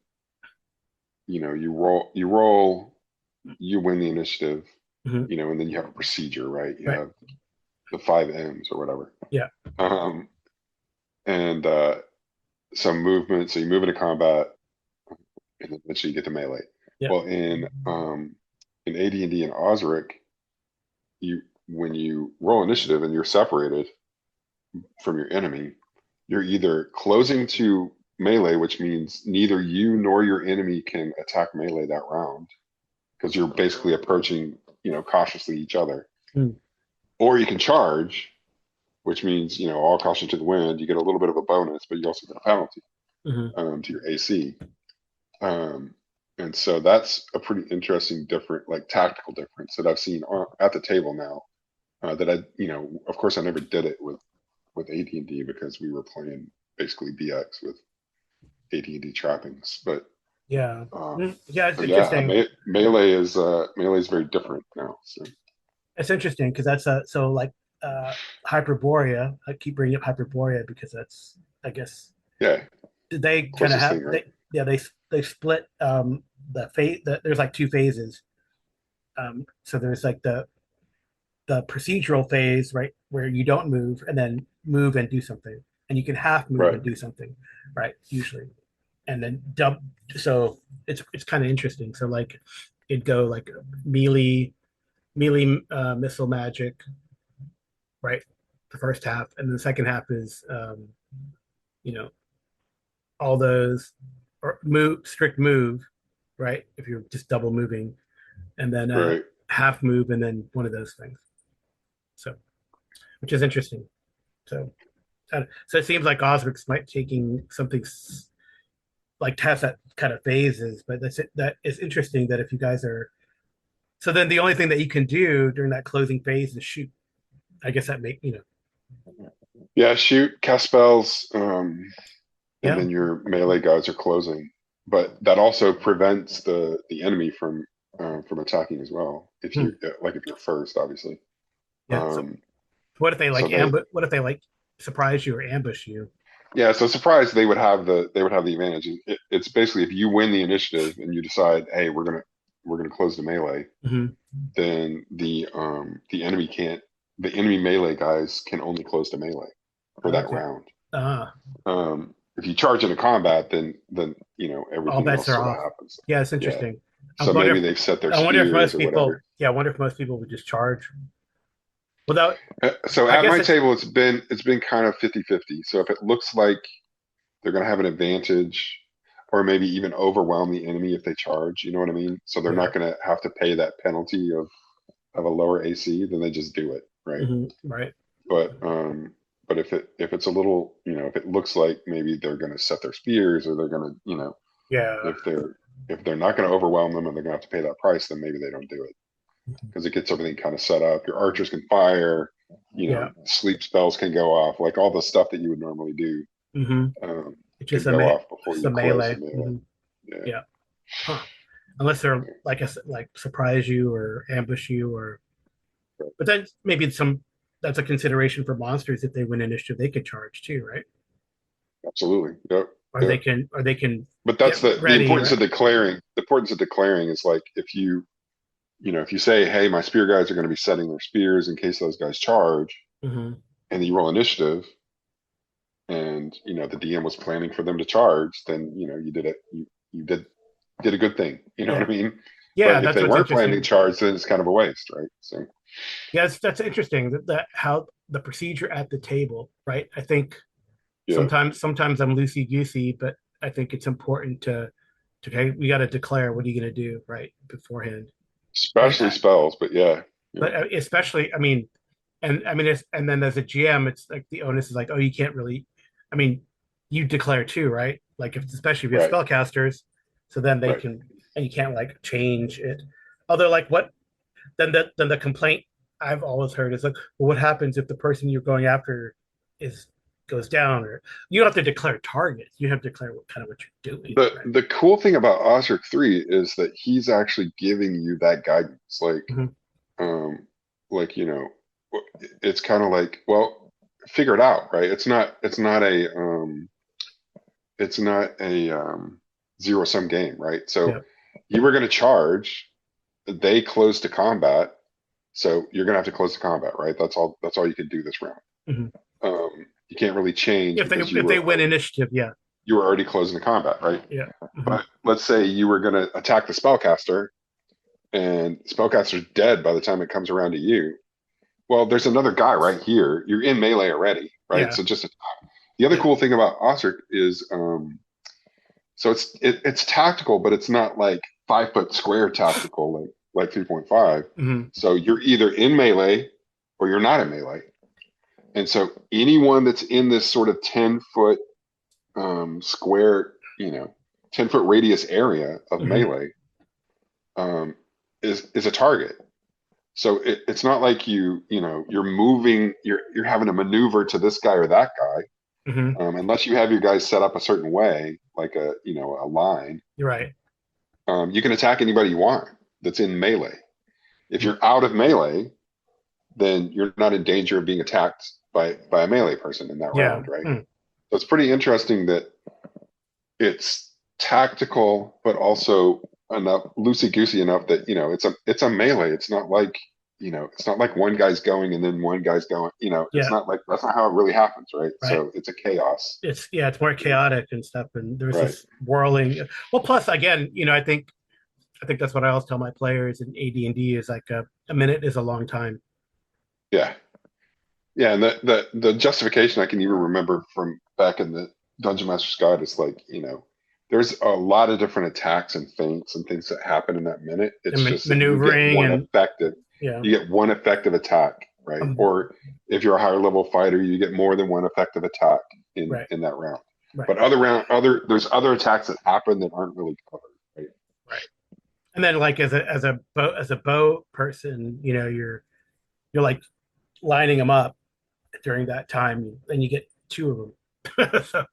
Speaker 3: you win the initiative,
Speaker 2: Mhm.
Speaker 3: and then you have a procedure, right? You
Speaker 2: Right.
Speaker 3: have the 5 M's or whatever.
Speaker 2: Yeah.
Speaker 3: Um, and some movement. So you move into combat, and then eventually you get to melee.
Speaker 2: Yeah.
Speaker 3: Well, in AD&D and Osric, you when you roll initiative and you're separated from your enemy, you're either closing to melee, which means neither you nor your enemy can attack melee that round because you're basically approaching, cautiously each other,
Speaker 2: Mm.
Speaker 3: or you can charge, which means all caution to the wind. You get a little bit of a bonus, but you also get a penalty
Speaker 2: Mhm.
Speaker 3: to your AC. Um, and so that's a pretty interesting, different, like tactical difference that I've seen at the table now. That of course, I never did it with AD&D because we were playing basically BX with AD&D trappings. But
Speaker 2: Yeah. Yeah, it's
Speaker 3: yeah,
Speaker 2: interesting.
Speaker 3: melee is very different now. So
Speaker 2: It's interesting because that's so like uh Hyperborea. I keep bringing up Hyperborea because that's, I guess,
Speaker 3: yeah,
Speaker 2: they kind of
Speaker 3: closest
Speaker 2: have
Speaker 3: thing, right?
Speaker 2: they yeah they split there's like two phases. So there's like the procedural phase, right, where you don't move and then move and do something, and you can half move
Speaker 3: Right,
Speaker 2: and do something, right, usually, and then dump. So it's kind of interesting. So like it'd go like melee missile magic, right, the first half, and the second half is you know all those, or move, strict move, right, if you're just double moving, and then
Speaker 3: right.
Speaker 2: half move, and then one of those things. So, which is interesting. So, so it seems like Osric's might taking something like has that kind of phases, but that is interesting that if you guys are, so then the only thing that you can do during that closing phase is shoot. I guess that
Speaker 3: Yeah, shoot, cast spells, and
Speaker 2: yeah.
Speaker 3: then your melee guys are closing. But that also prevents the enemy from attacking as well. If
Speaker 2: Hmm.
Speaker 3: you if you're first, obviously.
Speaker 2: Yeah. So
Speaker 3: Um,
Speaker 2: what if they
Speaker 3: so
Speaker 2: like
Speaker 3: they
Speaker 2: ambush? What if they like surprise you or ambush you?
Speaker 3: Yeah, so surprise they would have the advantage. It's basically if you win the initiative and you decide, hey, we're gonna close the melee,
Speaker 2: Hmm.
Speaker 3: then the enemy can't the enemy melee guys can only close the melee for that
Speaker 2: Okay.
Speaker 3: round.
Speaker 2: Ah,
Speaker 3: If you charge into combat, then
Speaker 2: all
Speaker 3: everything
Speaker 2: bets
Speaker 3: else
Speaker 2: are
Speaker 3: sort of
Speaker 2: off.
Speaker 3: happens.
Speaker 2: Yeah, it's
Speaker 3: Yeah.
Speaker 2: interesting. I
Speaker 3: So
Speaker 2: wonder
Speaker 3: maybe
Speaker 2: if
Speaker 3: they've set their
Speaker 2: I wonder if
Speaker 3: spears
Speaker 2: most
Speaker 3: or
Speaker 2: people,
Speaker 3: whatever.
Speaker 2: yeah, I wonder if most people would just charge without.
Speaker 3: So
Speaker 2: I
Speaker 3: at
Speaker 2: guess
Speaker 3: my
Speaker 2: it's
Speaker 3: table, it's been kind of 50-50. So if it looks like they're going to have an advantage, or maybe even overwhelm the enemy if they charge, you know what I mean? So they're
Speaker 2: yeah,
Speaker 3: not going to have to pay that penalty of a lower AC, then they just do it, right?
Speaker 2: right.
Speaker 3: But if it's a little, if it looks like maybe they're going to set their spears, or they're going to,
Speaker 2: Yeah,
Speaker 3: if they're not going to overwhelm them and they're going to have to pay that price, then maybe they don't do it because it gets everything kind of set up. Your archers can fire,
Speaker 2: yeah.
Speaker 3: sleep spells can go off, like all the stuff that you would normally do
Speaker 2: hmm It's
Speaker 3: can
Speaker 2: just
Speaker 3: go off before
Speaker 2: just a
Speaker 3: you close the
Speaker 2: melee.
Speaker 3: melee. Yeah.
Speaker 2: Yeah. Huh. Unless they're like I said, like surprise you or ambush you, or but then maybe that's a consideration for monsters. If they win initiative, they could charge too, right?
Speaker 3: Absolutely. Yep.
Speaker 2: Or
Speaker 3: Yep.
Speaker 2: they can
Speaker 3: But
Speaker 2: get
Speaker 3: that's the
Speaker 2: ready,
Speaker 3: importance
Speaker 2: right?
Speaker 3: of declaring. The importance of declaring is like if you say, hey, my spear guys are going to be setting their spears in case those guys charge,
Speaker 2: hmm
Speaker 3: and you roll initiative, and the DM was planning for them to charge, then you did it. You did a good thing. You know what I
Speaker 2: Yeah,
Speaker 3: mean?
Speaker 2: yeah.
Speaker 3: But if
Speaker 2: That's
Speaker 3: they
Speaker 2: what's
Speaker 3: weren't planning to
Speaker 2: interesting.
Speaker 3: charge, then it's kind of a waste, right? So
Speaker 2: Yeah, that's interesting. That how the procedure at the table, right? I think
Speaker 3: yeah,
Speaker 2: sometimes I'm loosey goosey, but I think it's important to okay, we got to declare what are you going to do right beforehand, and
Speaker 3: especially spells, but yeah, yeah,
Speaker 2: but especially, I mean, and I mean, and then as a GM, it's like the onus is like, oh, you can't really, I mean, you declare too, right? Like if especially if you have
Speaker 3: right,
Speaker 2: spellcasters, so then they
Speaker 3: right.
Speaker 2: can, and you can't like change it. Although, like, what then the complaint I've always heard is like, well, what happens if the person you're going after is goes down, or you don't have to declare targets, you have to declare what kind of what you're doing,
Speaker 3: The
Speaker 2: right?
Speaker 3: the cool thing about OSRIC 3 is that he's actually giving you that guidance.
Speaker 2: Mm-hmm.
Speaker 3: Um, like, it's kind of like, well, figure it out, right? It's not a zero sum game, right?
Speaker 2: Yeah.
Speaker 3: So you were going to charge, they closed to combat, so you're going to have to close to combat, right? That's all you can do this round.
Speaker 2: Mm-hmm.
Speaker 3: You can't really change because
Speaker 2: If they win initiative, yeah,
Speaker 3: you were already closing the combat, right?
Speaker 2: yeah. Mm-hmm.
Speaker 3: But let's say you were going to attack the spellcaster, and spellcaster's dead by the time it comes around to you. Well, there's another guy right here. You're in melee already, right?
Speaker 2: Yeah,
Speaker 3: So just attack. The other
Speaker 2: yeah.
Speaker 3: cool thing about OSRIC is, so it's tactical, but it's not like 5 foot square tactical like 3.5.
Speaker 2: Mm-hmm.
Speaker 3: So you're either in melee or you're not in melee. And so anyone that's in this sort of 10 foot square, 10 foot radius area of
Speaker 2: Mm-hmm.
Speaker 3: melee um, is a target. So it's not like you're moving, you're having to maneuver to this guy or that guy,
Speaker 2: Mm-hmm.
Speaker 3: unless you have your guys set up a certain way, like a line.
Speaker 2: You're right.
Speaker 3: You can attack anybody you want that's in melee. If
Speaker 2: Mm-hmm.
Speaker 3: you're out of melee, then you're not in danger of being attacked by a melee person in that
Speaker 2: Yeah.
Speaker 3: round, right?
Speaker 2: Mm.
Speaker 3: So it's pretty interesting that it's tactical, but also enough loosey goosey enough that it's a melee. It's not like one guy's going and then one guy's going. It's
Speaker 2: Yeah.
Speaker 3: not like that's not how it really happens, right?
Speaker 2: Right.
Speaker 3: So it's a chaos,
Speaker 2: It's yeah, it's more chaotic and stuff, and there's
Speaker 3: right?
Speaker 2: this whirling. Well, plus again, I think that's what I always tell my players in AD&D is like a minute is a long time.
Speaker 3: Yeah, yeah. And the justification I can even remember from back in the Dungeon Master's Guide is like there's a lot of different attacks and feints and things that happen in that minute. It's
Speaker 2: And
Speaker 3: just that you get
Speaker 2: maneuvering
Speaker 3: one
Speaker 2: and
Speaker 3: effective
Speaker 2: yeah,
Speaker 3: you get one effective attack, right?
Speaker 2: um,
Speaker 3: Or if you're a higher level fighter, you get more than one effective attack in
Speaker 2: right,
Speaker 3: in that round.
Speaker 2: right,
Speaker 3: But there's other attacks that happen that aren't really covered, right?
Speaker 2: right. And then like as a bow person, you're like lining them up during that time, and you get two of them. So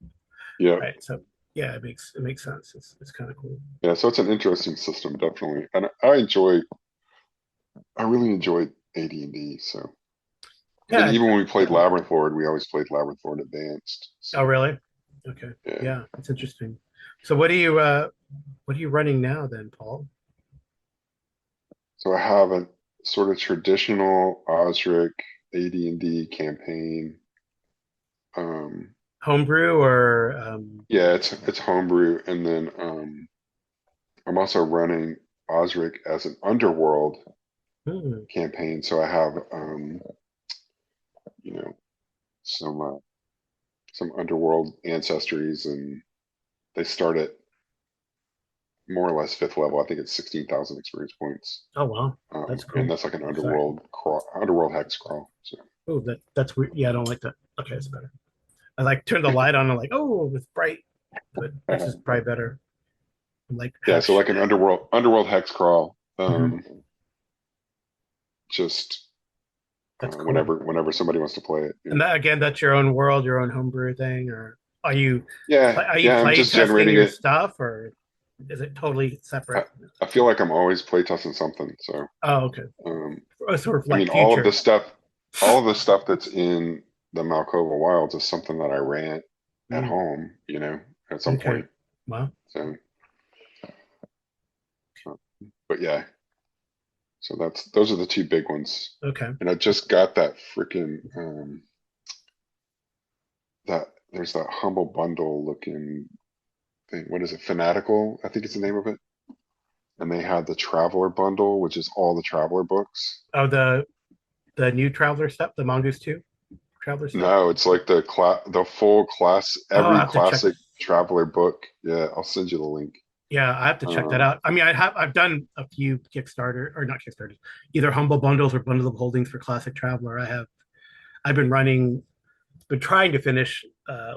Speaker 3: Yeah,
Speaker 2: right, so yeah, it makes sense. It's kind of cool.
Speaker 3: yeah. So it's an interesting system, definitely, and I really enjoyed AD&D. So, and then
Speaker 2: Yeah.
Speaker 3: even when we played Labyrinth Lord, we always played Labyrinth Lord Advanced.
Speaker 2: Oh,
Speaker 3: So
Speaker 2: really? Okay.
Speaker 3: yeah,
Speaker 2: Yeah, it's interesting. So what are you running now then, Paul?
Speaker 3: so I have a sort of traditional OSRIC. AD&D campaign. Um,
Speaker 2: Homebrew or
Speaker 3: yeah, it's homebrew, and then I'm also running OSRIC as an underworld
Speaker 2: hmm,
Speaker 3: campaign. So I have you know some underworld ancestries, and they start at more or less fifth level. I think it's 16,000 experience points.
Speaker 2: oh wow, that's
Speaker 3: And
Speaker 2: cool.
Speaker 3: that's like an
Speaker 2: Sorry.
Speaker 3: underworld hex crawl. So
Speaker 2: Oh, that's weird. Yeah, I don't like that. Okay, it's better. I like turn the light on. I'm like, oh, it's bright, but this is probably better. I'm like
Speaker 3: yeah, so
Speaker 2: hash.
Speaker 3: like an underworld hex crawl.
Speaker 2: Mhm.
Speaker 3: Just
Speaker 2: That's cool.
Speaker 3: whenever somebody wants to play it.
Speaker 2: And that again, that's your own world, your own homebrew thing, or are you
Speaker 3: I'm
Speaker 2: play
Speaker 3: just
Speaker 2: testing
Speaker 3: generating
Speaker 2: your
Speaker 3: it.
Speaker 2: stuff, or is it totally
Speaker 3: I,
Speaker 2: separate?
Speaker 3: I feel like I'm always playtesting something. So
Speaker 2: Oh, okay.
Speaker 3: um,
Speaker 2: Sort of
Speaker 3: I
Speaker 2: like
Speaker 3: mean,
Speaker 2: future.
Speaker 3: all of the stuff that's in the Malkova Wilds is something that I ran at
Speaker 2: Mm,
Speaker 3: home, at some
Speaker 2: okay.
Speaker 3: point.
Speaker 2: Wow.
Speaker 3: So, uh, but yeah, so those are the two big ones.
Speaker 2: Okay.
Speaker 3: And I just got that freaking that there's that humble bundle looking thing. What is it? Fanatical, I think it's the name of it. And they had the Traveler bundle, which is all the Traveler books.
Speaker 2: Oh, the new Traveler stuff, the Mongoose 2 Traveler stuff.
Speaker 3: No, it's like the full class,
Speaker 2: Oh, I
Speaker 3: every
Speaker 2: have to check.
Speaker 3: classic Traveler book. Yeah, I'll send you the link.
Speaker 2: Yeah, I have to check that
Speaker 3: Um,
Speaker 2: out. I mean, I've done a few Kickstarter or not Kickstarters, either humble bundles or bundle of holdings for Classic Traveler. I've been running, been trying to finish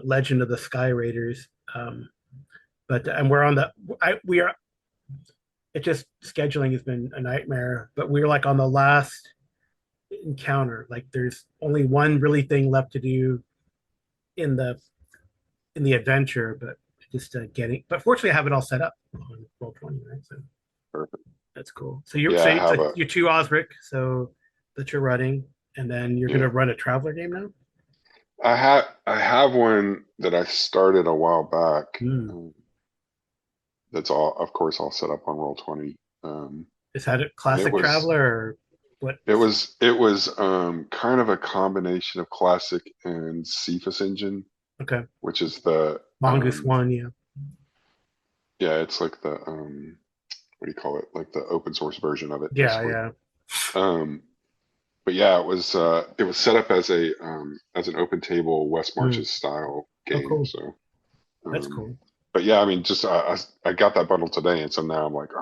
Speaker 2: Legend of the Sky Raiders, but and we're on the we are. It just scheduling has been a nightmare, but we're like on the last encounter. Like there's only one really thing left to do in the adventure, but just getting. But fortunately, I have it all set up on Roll20, right? So
Speaker 3: Perfect.
Speaker 2: that's cool. So you're
Speaker 3: Yeah,
Speaker 2: so,
Speaker 3: I
Speaker 2: so
Speaker 3: have a
Speaker 2: you're two Osric, so that you're running, and then you're
Speaker 3: yeah.
Speaker 2: gonna run a Traveler game now.
Speaker 3: I have one that I started a while back.
Speaker 2: Hmm.
Speaker 3: That's all, of course, all set up on Roll20.
Speaker 2: Is that a
Speaker 3: And
Speaker 2: Classic Traveler or what?
Speaker 3: it was kind of a combination of classic and Cephas engine,
Speaker 2: Okay,
Speaker 3: which is the
Speaker 2: Mongoose One, yeah.
Speaker 3: yeah, it's like the what do you call it? Like the open source version of it,
Speaker 2: Yeah,
Speaker 3: basically.
Speaker 2: yeah.
Speaker 3: Um, but yeah, it was set up as a as an open table West
Speaker 2: Hmm.
Speaker 3: Marches style
Speaker 2: Oh,
Speaker 3: game.
Speaker 2: cool.
Speaker 3: So
Speaker 2: That's
Speaker 3: um,
Speaker 2: cool.
Speaker 3: but yeah, I mean, just I got that bundle today, and so now I'm like, oh, I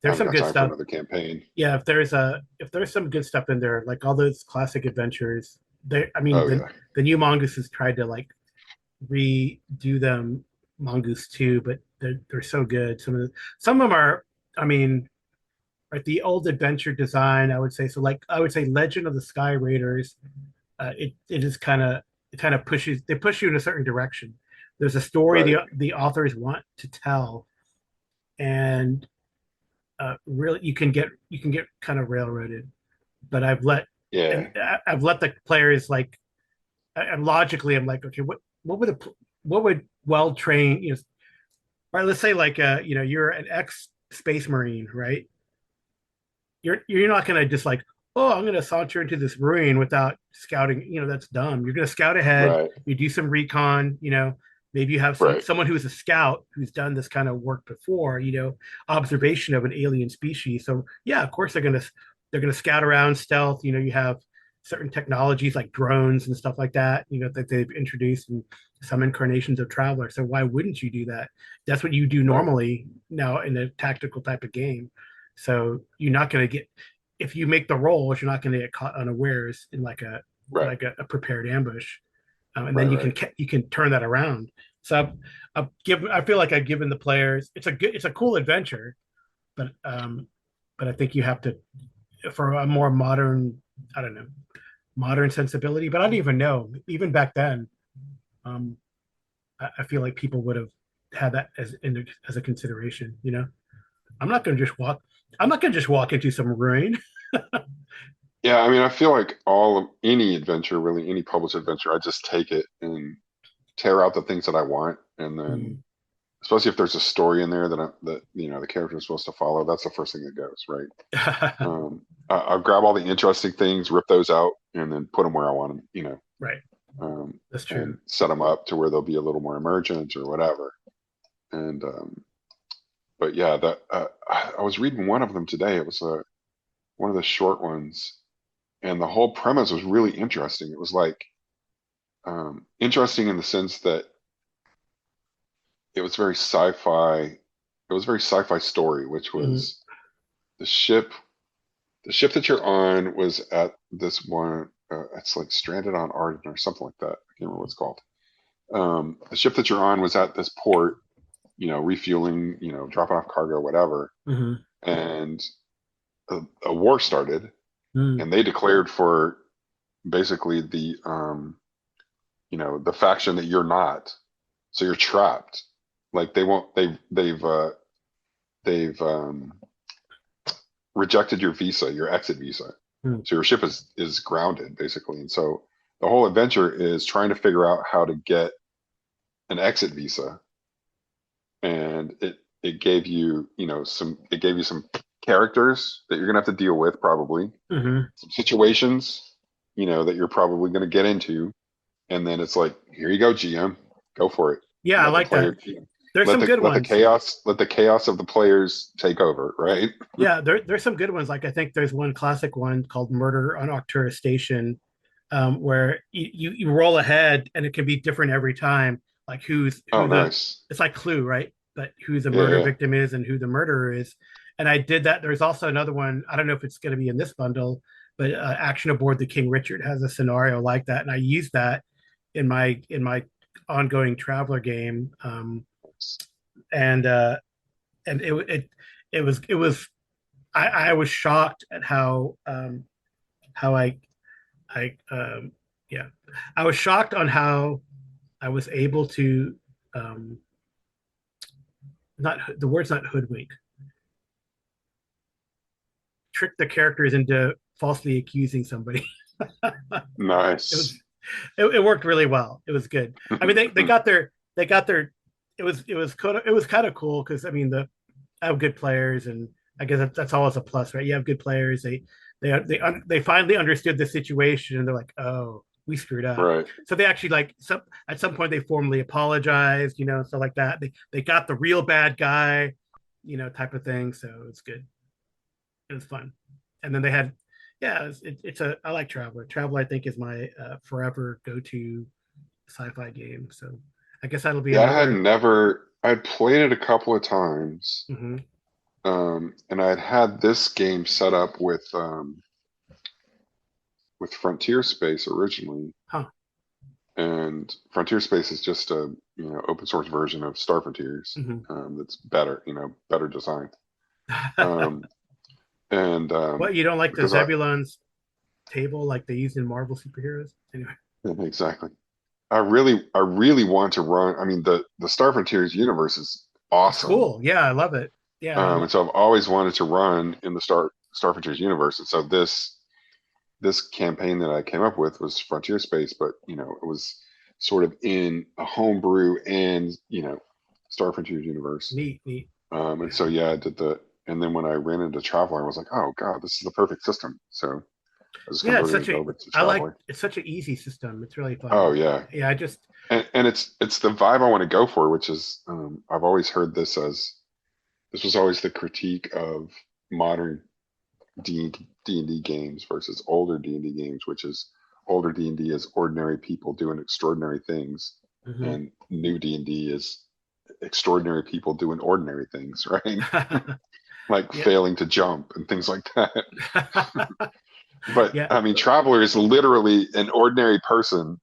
Speaker 2: There's
Speaker 3: haven't
Speaker 2: some
Speaker 3: got
Speaker 2: good
Speaker 3: time for
Speaker 2: stuff.
Speaker 3: another campaign.
Speaker 2: Yeah, if there's some good stuff in there, like all those classic adventures. I mean,
Speaker 3: Oh yeah,
Speaker 2: the new Mongoose has tried to like redo them, Mongoose 2, but they're so good. Some of them are. I mean, like the old adventure design, I would say. So, like I would say, Legend of the Sky Raiders. It is kind of pushes they push you in a certain direction. There's a story
Speaker 3: right.
Speaker 2: the authors want to tell, and really you can get kind of railroaded. But
Speaker 3: Yeah,
Speaker 2: I've let the players like and logically I'm like, okay, what would what would well trained, right? Let's say like you're an ex space marine, right? You're not gonna just like, oh, I'm gonna saunter into this ruin without scouting. That's dumb. You're gonna scout ahead.
Speaker 3: right,
Speaker 2: You do some recon. Maybe you have
Speaker 3: right.
Speaker 2: someone who's a scout who's done this kind of work before. Observation of an alien species. So yeah, of course they're gonna scout around stealth. You have certain technologies like drones and stuff like that. That they've introduced in some incarnations of Traveler. So why wouldn't you do that? That's what you do
Speaker 3: Right.
Speaker 2: normally now in a tactical type of game. So you're not going to get if you make the rolls, you're not going to get caught unawares in
Speaker 3: Right.
Speaker 2: a prepared ambush, and then
Speaker 3: Right.
Speaker 2: you
Speaker 3: Right.
Speaker 2: can turn that around. So I feel like I've given the players it's a cool adventure, but I think you have to for a more modern I don't know modern sensibility. But I don't even know even back then. Um, I feel like people would have had that as a consideration. I'm not going to just walk. I'm not going to just walk into some ruin.
Speaker 3: Yeah, I mean, I feel like all of any adventure, really any published adventure, I just take it and tear out the things that I want, and then
Speaker 2: Mm.
Speaker 3: especially if there's a story in there that the character is supposed to follow, that's the first thing that goes, right? I'll grab all the interesting things, rip those out, and then put them where I want them,
Speaker 2: Right. That's true.
Speaker 3: and set them up to where they'll be a little more emergent or whatever. And but yeah, that I was reading one of them today. It was one of the short ones, and the whole premise was really interesting. It was like interesting in the sense that it was very sci-fi. It was a very sci-fi story, which
Speaker 2: Mhm.
Speaker 3: was the ship. The ship that you're on was at this one. It's like stranded on Arden or something like that. I can't remember what it's called. The ship that you're on was at this port, refueling, dropping off cargo, whatever.
Speaker 2: Mhm.
Speaker 3: And a war started,
Speaker 2: Mhm.
Speaker 3: and they declared for basically the faction that you're not. So you're trapped. Like they won't. They've rejected your visa, your exit visa.
Speaker 2: Mhm.
Speaker 3: So your ship is grounded basically. And so the whole adventure is trying to figure out how to get an exit visa. And it gave you, some characters that you're gonna have to deal with probably,
Speaker 2: Mhm.
Speaker 3: some situations, that you're probably gonna get into. And then it's like, here you go, GM, go for it.
Speaker 2: Yeah, I
Speaker 3: Let the
Speaker 2: like that.
Speaker 3: player,
Speaker 2: There's some good ones.
Speaker 3: let the chaos of the players take over, right?
Speaker 2: Yeah, there's some good ones. Like I think there's one classic one called Murder on Octura Station, where you roll ahead and it can be different every time. Like
Speaker 3: Oh,
Speaker 2: who the
Speaker 3: nice.
Speaker 2: it's like Clue, right? But who the
Speaker 3: Yeah,
Speaker 2: murder
Speaker 3: yeah.
Speaker 2: victim is and who the murderer is. And I did that. There's also another one. I don't know if it's going to be in this bundle, but Action Aboard the King Richard has a scenario like that, and I used that in my ongoing Traveler game. And and it was I was shocked at how I yeah, I was shocked on how I was able to um not the word's not hoodwink, trick the characters into falsely accusing somebody. it was
Speaker 3: Nice.
Speaker 2: it worked really well. It was good. I mean they got their it was kind of cool because I mean the I have good players, and I guess that's always a plus, right? You have good players. They finally understood the situation, and they're like, "Oh, we screwed up."
Speaker 3: Right.
Speaker 2: So they actually at some point they formally apologized, stuff like that. They got the real bad guy, type of thing. So it's good. It was fun. And then they had, yeah, it's a I like Traveler. Traveler I think is my forever go to sci-fi game. So I guess that'll be
Speaker 3: Yeah,
Speaker 2: another.
Speaker 3: I'd played it a couple of times.
Speaker 2: Mm-hmm.
Speaker 3: And I'd had this game set up with Frontier Space originally.
Speaker 2: Huh.
Speaker 3: And Frontier Space is just a, open source version of Star Frontiers,
Speaker 2: Mm-hmm.
Speaker 3: that's better, better designed. Um, and
Speaker 2: What, you don't like the
Speaker 3: because I
Speaker 2: Zebulon's table like they use in Marvel superheroes? Anyway,
Speaker 3: exactly. I really want to run. I mean, the Star Frontiers universe is
Speaker 2: it's
Speaker 3: awesome.
Speaker 2: cool. Yeah, I love it. Yeah,
Speaker 3: And so I've always wanted to run in the Star Frontiers universe. And so this campaign that I came up with was Frontier Space, but it was sort of in a homebrew and Star Frontiers universe.
Speaker 2: neat, neat.
Speaker 3: And so yeah, I did and then when I ran into Traveler, I was like, oh God, this is the perfect system. So I just
Speaker 2: Yeah,
Speaker 3: converted it over to Traveler.
Speaker 2: it's such an easy system. It's really
Speaker 3: Oh
Speaker 2: fun.
Speaker 3: yeah,
Speaker 2: Yeah, I just
Speaker 3: and it's the vibe I want to go for, which is I've always heard this was always the critique of modern D&D games versus older D&D games, which is older D&D is ordinary people doing extraordinary things,
Speaker 2: mhm.
Speaker 3: and new D&D is extraordinary people doing ordinary things, right? Like
Speaker 2: Yeah.
Speaker 3: failing to jump and things like that. But
Speaker 2: Yeah,
Speaker 3: I mean, Traveler is literally an ordinary person,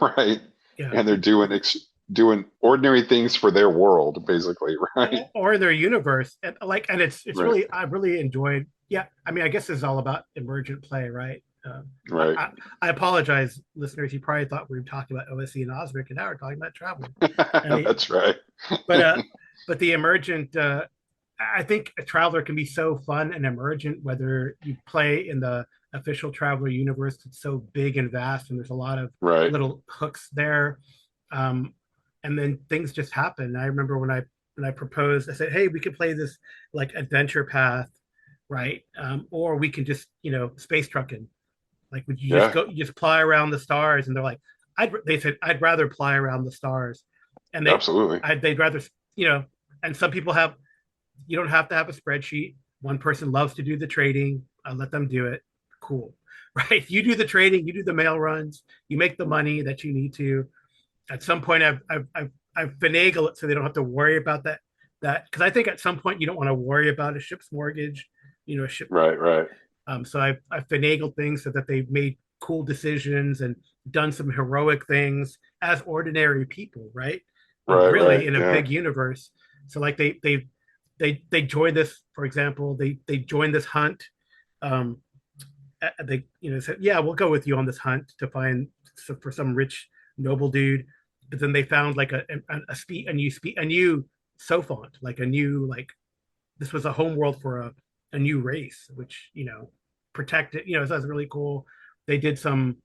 Speaker 3: right?
Speaker 2: yeah.
Speaker 3: And they're doing ordinary things for their world, basically, right?
Speaker 2: Or their universe, and it's
Speaker 3: Right,
Speaker 2: really I really enjoyed. Yeah, I mean, I guess this is all about emergent play, right? I,
Speaker 3: right.
Speaker 2: I, I apologize, listeners. You probably thought we were talking about OSE and OSRIC, and now we're talking about Traveler. And
Speaker 3: That's right.
Speaker 2: but uh, but the emergent, I think a Traveler can be so fun and emergent, whether you play in the official Traveler universe. It's so big and vast, and there's a lot of
Speaker 3: Right.
Speaker 2: little hooks there. Um, and then things just happen. I remember when I proposed, I said, "Hey, we could play this like adventure path, right? Or we can just space trucking." Like, would you just
Speaker 3: Yeah,
Speaker 2: go, you just fly around the stars? And they're like, they said, I'd rather fly around the stars. And
Speaker 3: absolutely.
Speaker 2: they'd rather, you know, and some people have, you don't have to have a spreadsheet. One person loves to do the trading. I let them do it. Cool. Right. You do the trading, you do the mail runs, you make the money that you need to. At some point, I've finagled it so they don't have to worry about that because I think at some point you don't want to worry about a ship's mortgage, you know, a ship.
Speaker 3: Right, right,
Speaker 2: So I've finagled things so that they've made cool decisions and done some heroic things as ordinary people, right?
Speaker 3: right, right.
Speaker 2: Really in a
Speaker 3: Yeah.
Speaker 2: big universe. So like they joined this, for example, they joined this hunt. Um, they said, yeah, we'll go with you on this hunt to find for some rich noble dude. But then they found like a new sophont, like a new like this was a home world for a new race, which protected. So that's really cool. They did some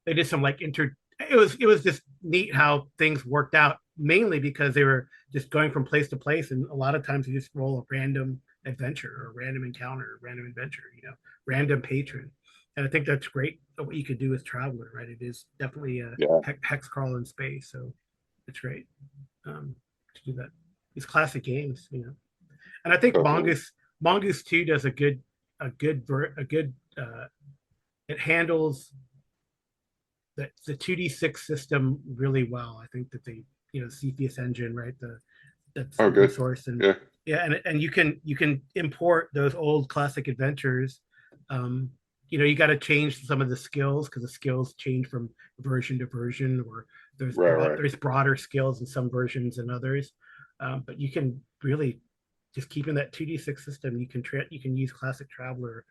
Speaker 2: like it was just neat how things worked out, mainly because they were just going from place to place, and a lot of times you just roll a random adventure or a random encounter or random adventure, random patron. And I think that's great what you could do as traveler, right? It is definitely a
Speaker 3: Yeah.
Speaker 2: hex crawl in space, so it's great to do that. These classic games, and I think
Speaker 3: Definitely.
Speaker 2: Mongoose 2 does a good it handles the 2D6 system really well. I think that they, Cepheus engine, right? That's
Speaker 3: Oh,
Speaker 2: open
Speaker 3: good.
Speaker 2: source, and
Speaker 3: Yeah.
Speaker 2: yeah, and you can import those old classic adventures. Um, you got to change some of the skills because the skills change from version to version, or
Speaker 3: Right, right.
Speaker 2: there's broader skills in some versions than others. But you can really just keep in that 2D6 system. You can use Classic Traveler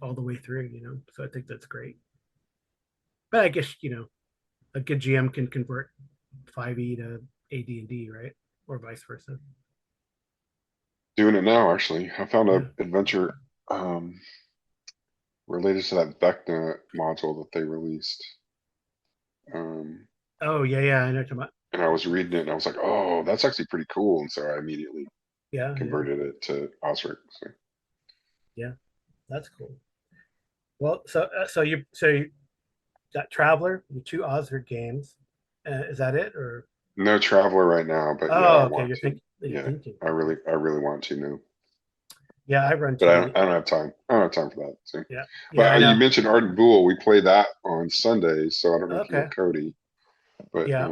Speaker 2: all the way through. So I think that's great. But I guess a good GM can convert 5e to AD&D, right? Or vice versa.
Speaker 3: Doing it now, actually. I found a
Speaker 2: Yeah.
Speaker 3: adventure um related to that Vecna module that they released. Um,
Speaker 2: Oh yeah, yeah. I know what you're talking about.
Speaker 3: and I was reading it and I was like, oh, that's actually pretty cool. And so I immediately
Speaker 2: Yeah, yeah,
Speaker 3: converted it to OSRIC. So
Speaker 2: yeah. That's cool. Well, so you got Traveler, your two Osric games. Is that it, or?
Speaker 3: no Traveler right now, but yeah, I
Speaker 2: Oh, okay.
Speaker 3: want to.
Speaker 2: You're
Speaker 3: Yeah,
Speaker 2: thinking.
Speaker 3: I really want to now.
Speaker 2: Yeah, I run
Speaker 3: But
Speaker 2: two of the.
Speaker 3: I don't have time. I don't have time for that. So,
Speaker 2: Yeah, yeah.
Speaker 3: but
Speaker 2: I
Speaker 3: you
Speaker 2: know.
Speaker 3: mentioned Ardent Bool. We play that on Sundays, so I don't know if you know
Speaker 2: Okay.
Speaker 3: Cody, but
Speaker 2: Yeah.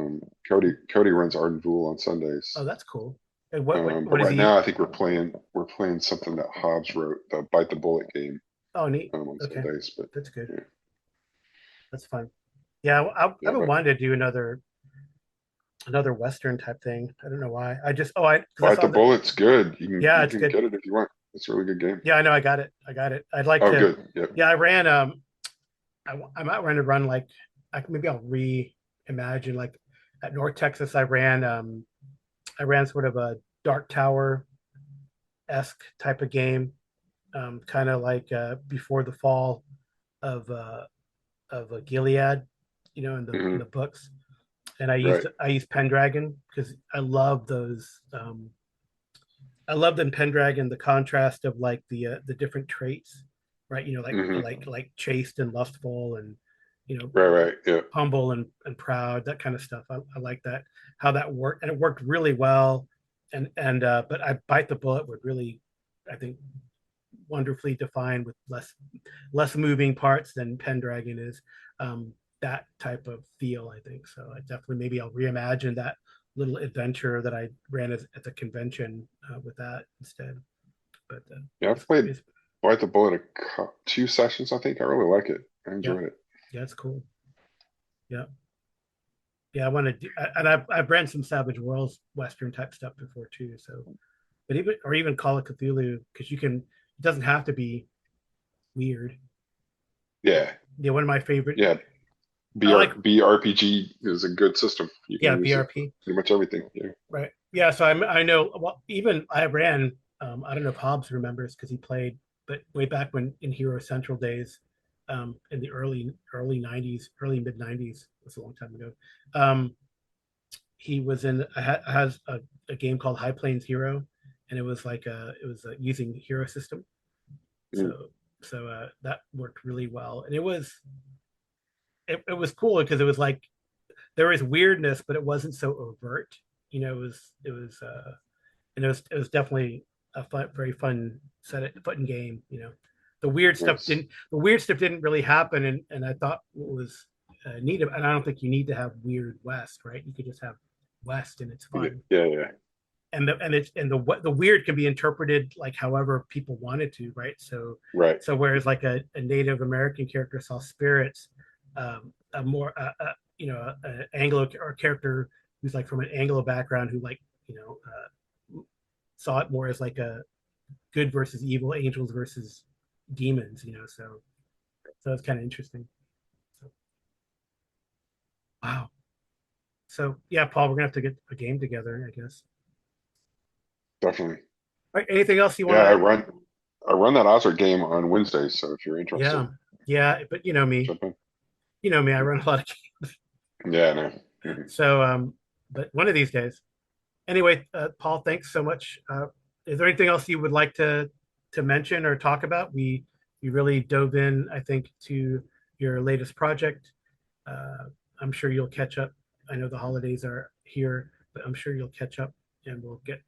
Speaker 3: Cody runs Ardent Bool on
Speaker 2: Oh,
Speaker 3: Sundays.
Speaker 2: that's cool. And what
Speaker 3: But
Speaker 2: is
Speaker 3: right
Speaker 2: he?
Speaker 3: now, I think we're playing something that Hobbs wrote, the Bite the Bullet game,
Speaker 2: Oh, neat.
Speaker 3: on
Speaker 2: Okay,
Speaker 3: Sundays. But
Speaker 2: that's good.
Speaker 3: yeah,
Speaker 2: That's fun. Yeah,
Speaker 3: yeah,
Speaker 2: I've been
Speaker 3: but
Speaker 2: wanting to do another Western type thing. I don't know why. I just I because I
Speaker 3: Bite
Speaker 2: saw
Speaker 3: the
Speaker 2: that.
Speaker 3: Bullet's good. You can
Speaker 2: Yeah,
Speaker 3: you
Speaker 2: it's
Speaker 3: can
Speaker 2: good.
Speaker 3: get it if you want. It's a really good game.
Speaker 2: Yeah, I know. I got it. I got it. I'd like
Speaker 3: Oh,
Speaker 2: to.
Speaker 3: good. Yep.
Speaker 2: Yeah, I ran. I might run like. Maybe I'll reimagine like at North Texas. I ran sort of a Dark Tower esque type of game, kind of like before the fall of Gilead, in
Speaker 3: Hmm.
Speaker 2: the books. And
Speaker 3: Right.
Speaker 2: I used Pendragon because I love those. I love in Pendragon the contrast of like the different traits, right?
Speaker 3: Hmm.
Speaker 2: Like chaste and lustful, and you know
Speaker 3: Right. Right. Yeah.
Speaker 2: humble and proud, that kind of stuff. I like that how that worked, and it worked really well. And but I bite the bullet would really, I think, wonderfully defined with less moving parts than Pendragon is. That type of feel, I think. So I definitely maybe I'll reimagine that little adventure that I ran at the convention with that instead. But
Speaker 3: Yeah. I've played Bite the Bullet 2 sessions. I think I really like it. I
Speaker 2: yeah,
Speaker 3: enjoyed it.
Speaker 2: yeah, it's cool. Yeah, yeah. I want to do, and I've ran some Savage Worlds Western type stuff before too. So, but even Call of Cthulhu, because you can. It doesn't have to be weird.
Speaker 3: Yeah.
Speaker 2: Yeah, one of my favorite.
Speaker 3: Yeah.
Speaker 2: I like
Speaker 3: BRPG is a good system. You can
Speaker 2: yeah
Speaker 3: use it for
Speaker 2: BRP,
Speaker 3: pretty much everything. Yeah.
Speaker 2: right? Yeah, so I know. Well, even I ran. I don't know if Hobbs remembers because he played, but way back when in Hero Central days, in the early '90s, early mid '90s. That's a long time ago. Um, he was in has a game called High Plains Hero, and it was using Hero System.
Speaker 3: Mm.
Speaker 2: So So that worked really well, and it was cool because it was like there was weirdness, but it wasn't so overt. It was definitely a very fun game. The weird stuff
Speaker 3: Nice.
Speaker 2: didn't really happen, and I thought what was neat, and I don't think you need to have weird West, right? You could just have West, and it's
Speaker 3: Yeah,
Speaker 2: fun.
Speaker 3: yeah.
Speaker 2: The weird can be interpreted like however people wanted to, right?
Speaker 3: Right.
Speaker 2: So whereas like a Native American character saw spirits, a more an Anglo or character who's like from an Anglo background who like saw it more as like a good versus evil, angels versus demons, so it's kind of interesting. So, wow. So yeah, Paul, we're gonna have to get a game together, I guess.
Speaker 3: Definitely.
Speaker 2: All right, anything else you want
Speaker 3: Yeah,
Speaker 2: to?
Speaker 3: I run that OSRIC game on Wednesdays, so if you're interested,
Speaker 2: Yeah, yeah, but
Speaker 3: jump in.
Speaker 2: I run a lot of
Speaker 3: Yeah, no. Mhm.
Speaker 2: so but one of these days. Anyway, Paul, thanks so much. Is there anything else you would like to mention or talk about? We really dove in, I think, to your latest project. Uh, I'm sure you'll catch up. I know the holidays are here, but I'm sure you'll catch up, and we'll get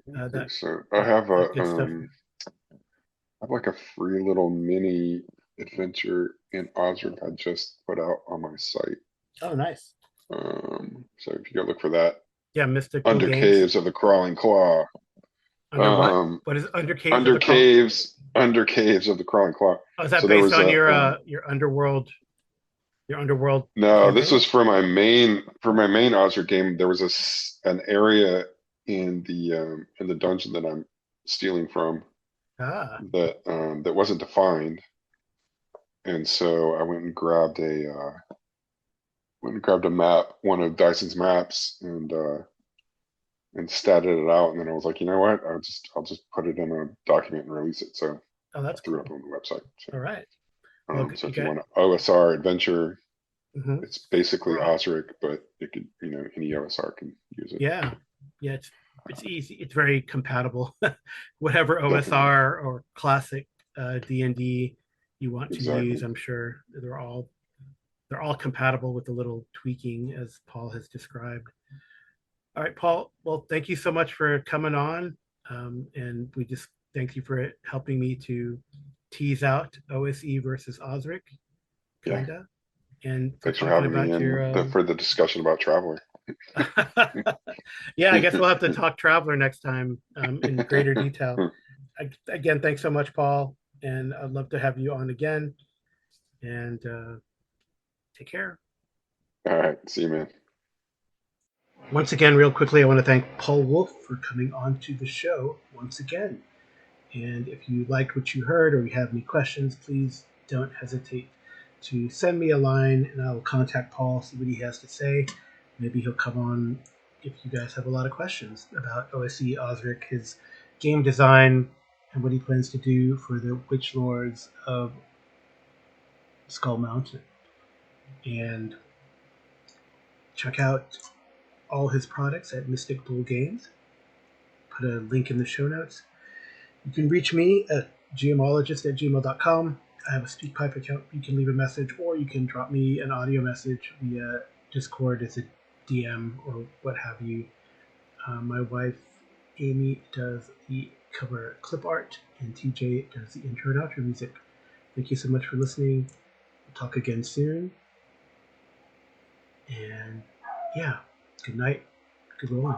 Speaker 3: Okay,
Speaker 2: that
Speaker 3: so I have
Speaker 2: that good stuff.
Speaker 3: I have like a free little mini adventure in OSRIC I just put out on my site.
Speaker 2: Oh, nice.
Speaker 3: So if you go look for that,
Speaker 2: Yeah, Mystical
Speaker 3: Under
Speaker 2: Games.
Speaker 3: Caves of the Crawling Claw.
Speaker 2: Under what?
Speaker 3: Um,
Speaker 2: What is Under Caves of the
Speaker 3: Under Caves of the Crawling Claw.
Speaker 2: Oh, is that
Speaker 3: So there
Speaker 2: based
Speaker 3: was
Speaker 2: on
Speaker 3: a
Speaker 2: your underworld
Speaker 3: no, this
Speaker 2: campaign?
Speaker 3: was for my main OSRIC game. There was an area in the dungeon that I'm stealing from
Speaker 2: Ah,
Speaker 3: that wasn't defined, and so I went and grabbed a map, one of Dyson's maps, and statted it out. And then I was like, you know what? I'll just put it in a document and release it. So
Speaker 2: oh,
Speaker 3: I
Speaker 2: that's
Speaker 3: threw it up
Speaker 2: cool.
Speaker 3: on the website. So
Speaker 2: All right. Well,
Speaker 3: so
Speaker 2: you
Speaker 3: if you
Speaker 2: got.
Speaker 3: want an OSR adventure,
Speaker 2: Mhm.
Speaker 3: it's basically OSRIC, but it could any OSR can use it.
Speaker 2: Yeah, yeah. It's easy. It's very compatible. Whatever
Speaker 3: Definitely,
Speaker 2: OSR or classic D&D you want to use,
Speaker 3: exactly.
Speaker 2: I'm sure they're all compatible with the little tweaking as Paul has described. All right, Paul. Well, thank you so much for coming on, and we just thank you for helping me to tease out OSE versus OSRIC,
Speaker 3: Yeah.
Speaker 2: kinda, and for
Speaker 3: Thanks for
Speaker 2: talking
Speaker 3: having me
Speaker 2: about
Speaker 3: and
Speaker 2: your.
Speaker 3: for the discussion about Traveler.
Speaker 2: Yeah, I guess we'll have to talk Traveler next time in greater detail. Again, thanks so much, Paul, and I'd love to have you on again. And take care.
Speaker 3: All right. See you, man.
Speaker 2: Once again, real quickly, I want to thank Paul Wolfe for coming on to the show once again. And if you liked what you heard or you have any questions, please don't hesitate to send me a line and I'll contact Paul, see what he has to say. Maybe he'll come on if you guys have a lot of questions about OSE OSRIC, his game design, and what he plans to do for the Witch Lords of Skull Mountain. And check out all his products at Mystic Bull Games. Put a link in the show notes. You can reach me at gmologist@gmail.com. I have a SpeakPipe account. You can leave a message or you can drop me an audio message via Discord as a DM or what have you. My wife, Amy, does the cover clip art, and TJ does the intro and outro music. Thank you so much for listening. We'll talk again soon. And yeah, good night. Good rolling.